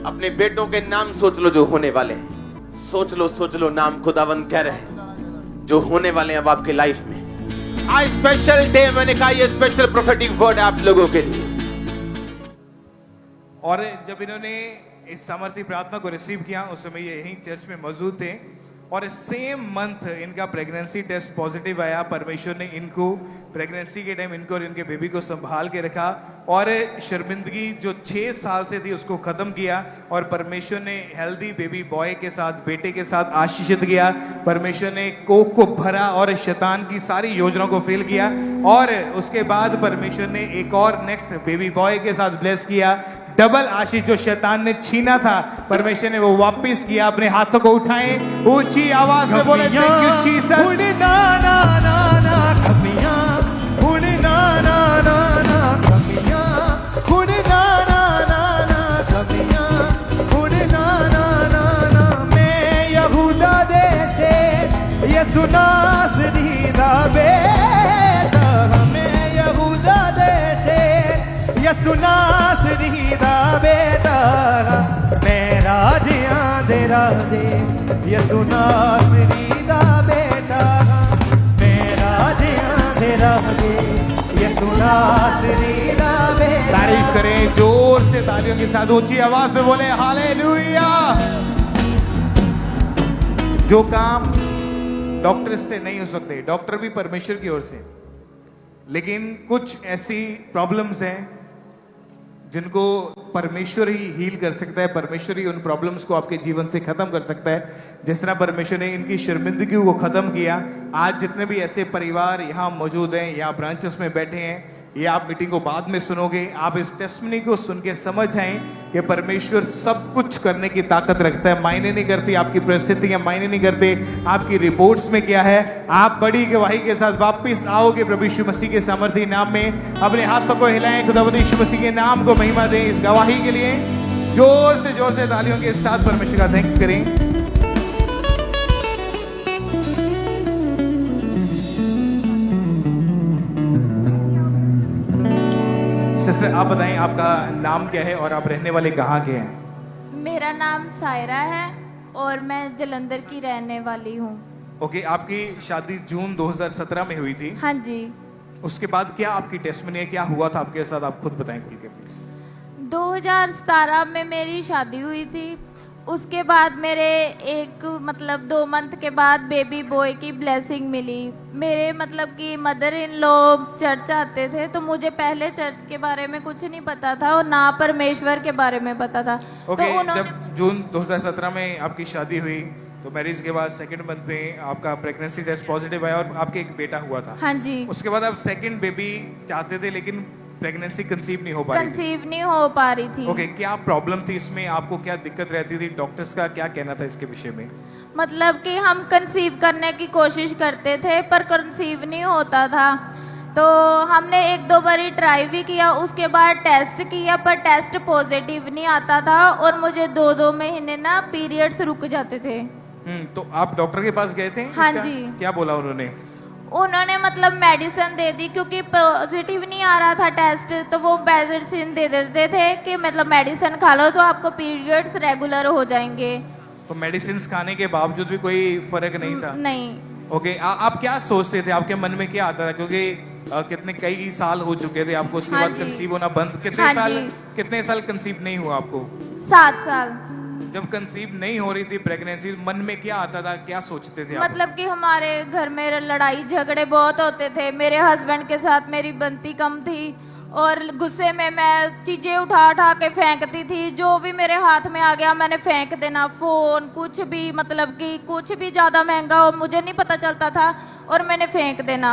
अपने बेटों के नाम सोच लो जो होने वाले हैं। सोच लो नाम खुदावंद कह रहे हैं जो होने वाले हैं अब आपके लाइफ में। आज स्पेशल डे, मैंने कहा ये स्पेशल प्रोफेटिक वर्ड आप लोगों के लिए। और जब इन्होंने इस सामर्थ्य प्रार्थना को रिसीव किया उस समय ये यहीं चर्च में मौजूद थे और सेम मंथ इनका प्रेगनेंसी टेस्ट पॉजिटिव आया। परमेश्वर ने इनको प्रेगनेंसी के टाइम इनको और इनके बेबी को संभाल के रखा और शर्मिंदगी जो 6 साल से थी उसको खत्म किया और परमेश्वर ने हेल्दी बेबी बॉय के साथ, बेटे के साथ आशीषित किया। परमेश्वर ने कोख को भरा और शैतान की सारी योजनाओं को फेल किया और उसके बाद परमेश्वर ने एक और नेक्स्ट बेबी बॉय के साथ ब्लेस किया। डबल आशीष जो शैतान ने छीना था परमेश्वर ने वो वापस किया। अपने हाथों को उठाएं, ऊंची आवाज में बोले थैंक यू जीसस। ना ना ना ना कमियां ना ना ना ना कमियां ना ना ना ना कमियां ना ना ना ना मैं यहूदा देशे यसु नासरी दा बेटा मैं यहूदा देशे यसु नासरी दा बेटा मैं राजियां दे राजे यसु नासरी दा बेटा मैं राजियां दे राजे यसु नासरी दा बेटा। तारीफ करें जोर से तालियों के साथ, ऊंची आवाज में बोले हालेलुया। जो काम डॉक्टर से नहीं हो सकते, डॉक्टर भी परमेश्वर की ओर से, लेकिन कुछ ऐसी प्रॉब्लम्स हैं जिनको परमेश्वर ही हील कर सकता है। परमेश्वर ही उन प्रॉब्लम्स को आपके जीवन से खत्म कर सकता है। जिस तरह परमेश्वर ने इनकी शर्मिंदगी को खत्म किया, आज जितने भी ऐसे परिवार यहाँ मौजूद हैं, यहाँ ब्रांचेस में बैठे हैं, ये आप मीटिंग को बाद में सुनोगे, आप इस टेस्टमनी को सुन के समझ आए कि परमेश्वर सब कुछ करने की ताकत रखता है। मायने नहीं करती आपकी परिस्थितियां, मायने नहीं करते आपकी रिपोर्ट्स में क्या है। आप बड़ी गवाही के साथ वापस आओगे प्रभु यीशु मसीह के सामर्थ्य नाम में। अपने हाथों को हिलाएं, खुदावंद यीशु मसीह के नाम को महिमा दें। इस गवाही के लिए जोर से तालियों के साथ परमेश्वर का थैंक्स करें। सिस्टर आप बताएं आपका नाम क्या है और आप रहने वाले कहाँ के हैं? मेरा नाम सायरा है और मैं जलंधर की रहने वाली हूँ। ओके, आपकी शादी जून 2017 में हुई थी। हाँ जी। उसके बाद क्या आपकी टेस्टमनी है, क्या हुआ था आपके साथ, आप खुद बताएं खुल के प्लीज। 2017 में मेरी शादी हुई थी। उसके बाद मेरे 2 मंथ के बाद बेबी बॉय की ब्लेसिंग मिली। मेरे कि मदर इन लॉ चर्च आते थे, तो मुझे पहले चर्च के बारे में कुछ नहीं पता था और ना परमेश्वर के बारे में पता था। ओके, तो उन्होंने जब जून 2017 में आपकी शादी हुई तो मैरिज के बाद सेकंड मंथ में आपका प्रेगनेंसी टेस्ट पॉजिटिव आया और आपके एक बेटा हुआ था। हाँ जी। उसके बाद आप सेकंड बेबी चाहते थे लेकिन प्रेगनेंसी कंसीव नहीं हो पा रही थी। कंसीव नहीं हो पा रही थी। ओके, क्या प्रॉब्लम थी इसमें, आपको क्या दिक्कत रहती थी, डॉक्टर्स का क्या कहना था इसके विषय में? कि हम कंसीव करने की कोशिश करते थे पर कंसीव नहीं होता था। तो हमने 1-2 बार ट्राई भी किया, उसके बाद टेस्ट किया पर टेस्ट पॉजिटिव नहीं आता था और मुझे 2-2 महीने ना पीरियड्स रुक जाते थे। तो आप डॉक्टर के पास गए थे? हाँ जी। क्या बोला उन्होंने? उन्होंने मेडिसिन दे दी, क्योंकि पॉजिटिव नहीं आ रहा था टेस्ट, तो वो मेडिसिन दे देते थे कि मेडिसिन खा लो तो आपको पीरियड्स रेगुलर हो जाएंगे। तो मेडिसिन खाने के बावजूद भी कोई फर्क नहीं था? नहीं। ओके, आप क्या सोचते थे, आपके मन में क्या आता था, क्योंकि कई साल हो चुके थे आपको, उसके बाद कंसीव होना बंद, कितने साल कंसीव नहीं हुआ आपको? 7 साल। जब कंसीव नहीं हो रही थी प्रेगनेंसी, मन में क्या आता था, क्या सोचते थे आप? कि हमारे घर में लड़ाई झगड़े बहुत होते थे, मेरे हस्बैंड के साथ मेरी बनती कम थी और गुस्से में मैं चीज़ें उठा उठा के फेंकती थी, जो भी मेरे हाथ में आ गया मैंने फेंक देना। फ़ोन कुछ भी, मतलब कि कुछ भी ज़्यादा महंगा हो मुझे नहीं पता चलता था और मैंने फेंक देना।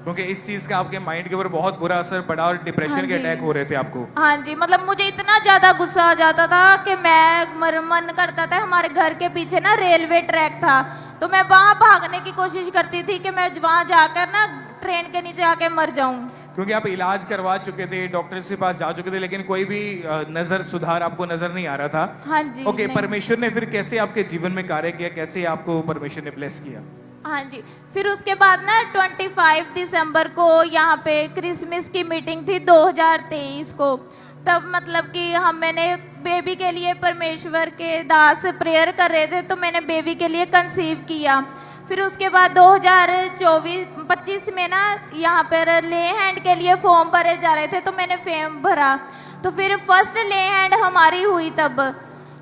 क्योंकि इस चीज का आपके माइंड के ऊपर बहुत बुरा असर पड़ा और डिप्रेशन हाँ के जी। अटैक हो रहे थे आपको। हाँ जी, मतलब मुझे इतना ज़्यादा गुस्सा आ जाता था कि मन करता था, हमारे घर के पीछे ना रेलवे ट्रैक था, तो मैं वहाँ भागने की कोशिश करती थी कि मैं वहाँ जाकर ना ट्रेन के नीचे आके मर जाऊं। क्योंकि आप इलाज करवा चुके थे, डॉक्टर के पास जा चुके थे, लेकिन कोई भी नजर सुधार आपको नजर नहीं आ रहा था। हाँ जी। ओके, नहीं। परमेश्वर ने फिर कैसे आपके जीवन में कार्य किया, कैसे आपको परमेश्वर ने ब्लेस किया? हाँ जी, फिर उसके बाद ना 25 दिसंबर को यहाँ पे क्रिसमस की मीटिंग थी 2023 को। तब मतलब कि मैंने बेबी के लिए परमेश्वर के दास प्रेयर कर रहे थे, तो मैंने बेबी के लिए कंसीव किया। फिर उसके बाद 2024-25 में ना यहाँ पर ले हैंड के लिए फॉर्म भरे जा रहे थे, तो मैंने फॉर्म भरा। तो फिर फर्स्ट ले हैंड हमारी हुई। तब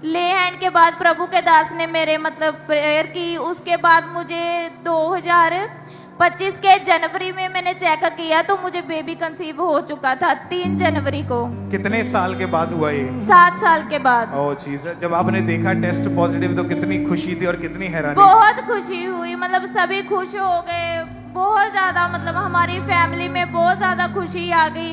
ले हैंड के बाद प्रभु के दास ने मेरे मतलब प्रेयर की। उसके बाद मुझे 2025 के जनवरी में मैंने चेक किया, तो मुझे बेबी कंसीव हो चुका था 3 जनवरी को। कितने साल के बाद हुआ ये? 7 साल के बाद। ओह चीज, जब आपने देखा टेस्ट पॉजिटिव तो कितनी खुशी थी और कितनी हैरानी? बहुत खुशी हुई, मतलब सभी खुश हो गए बहुत ज्यादा, मतलब हमारी फैमिली में बहुत ज्यादा खुशी आ गई।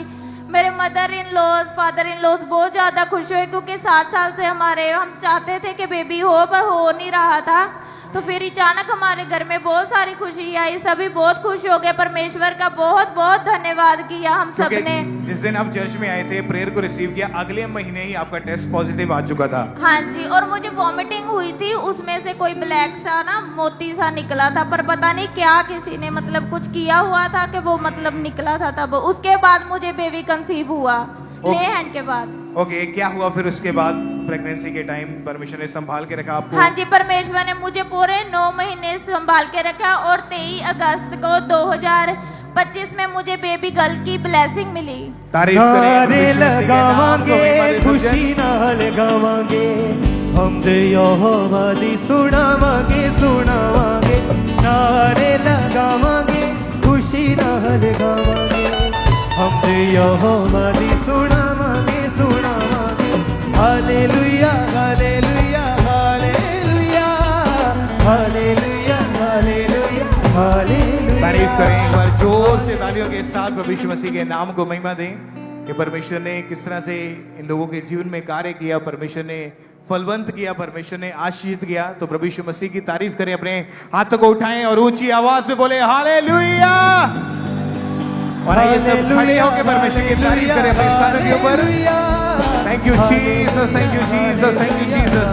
मेरे mother in laws, father in laws बहुत ज्यादा खुश हुए, क्योंकि 7 साल से हम चाहते थे कि बेबी हो, पर हो नहीं रहा था। तो फिर अचानक हमारे घर में बहुत सारी खुशी आई, सभी बहुत खुश हो गए। परमेश्वर का बहुत बहुत धन्यवाद किया हम सब क्योंकि ने। जिस दिन आप चर्च में आए थे, प्रेयर को रिसीव किया, अगले महीने ही आपका टेस्ट पॉजिटिव आ चुका था। हाँ जी, और मुझे वॉमिटिंग हुई थी, उसमें से कोई ब्लैक सा ना मोती सा निकला था, पर पता नहीं क्या किसी ने मतलब कुछ किया हुआ था कि वो मतलब निकला था। तब उसके बाद मुझे बेबी कंसीव हुआ ले हैंड के बाद। ओके, क्या हुआ फिर उसके बाद? प्रेगनेंसी के टाइम परमेश्वर ने संभाल के रखा आपको? हाँ जी, परमेश्वर ने मुझे पूरे 9 महीने संभाल के रखा, और 23 अगस्त को 2025 में मुझे बेबी गर्ल की ब्लेसिंग मिली। तारीफ नारे लगावांगे, खुशी नाल गावांगे, हम दे यहोवा दी सुनावांगे, सुनावांगे। नारे लगावांगे, खुशी नाल गावांगे, हम दे यहोवा दी सुनावांगे, सुनावांगे। Hallelujah, hallelujah, hallelujah, hallelujah, hallelujah, hallelujah. तारीफ करें एक बार जोर से तालियों के साथ, प्रभु यीशु मसीह के नाम को महिमा दें कि परमेश्वर ने किस तरह से इन लोगों के जीवन में कार्य किया, परमेश्वर ने फलवंत किया, परमेश्वर ने आशीषित किया। तो प्रभु यीशु मसीह की तारीफ करें, अपने हाथों को उठाएं और ऊंची आवाज में बोले हालेलुया। और आइए सब खड़े होकर परमेश्वर की तारीफ करें अपने स्थानों के ऊपर। Thank you Jesus, thank you Jesus, thank you Jesus.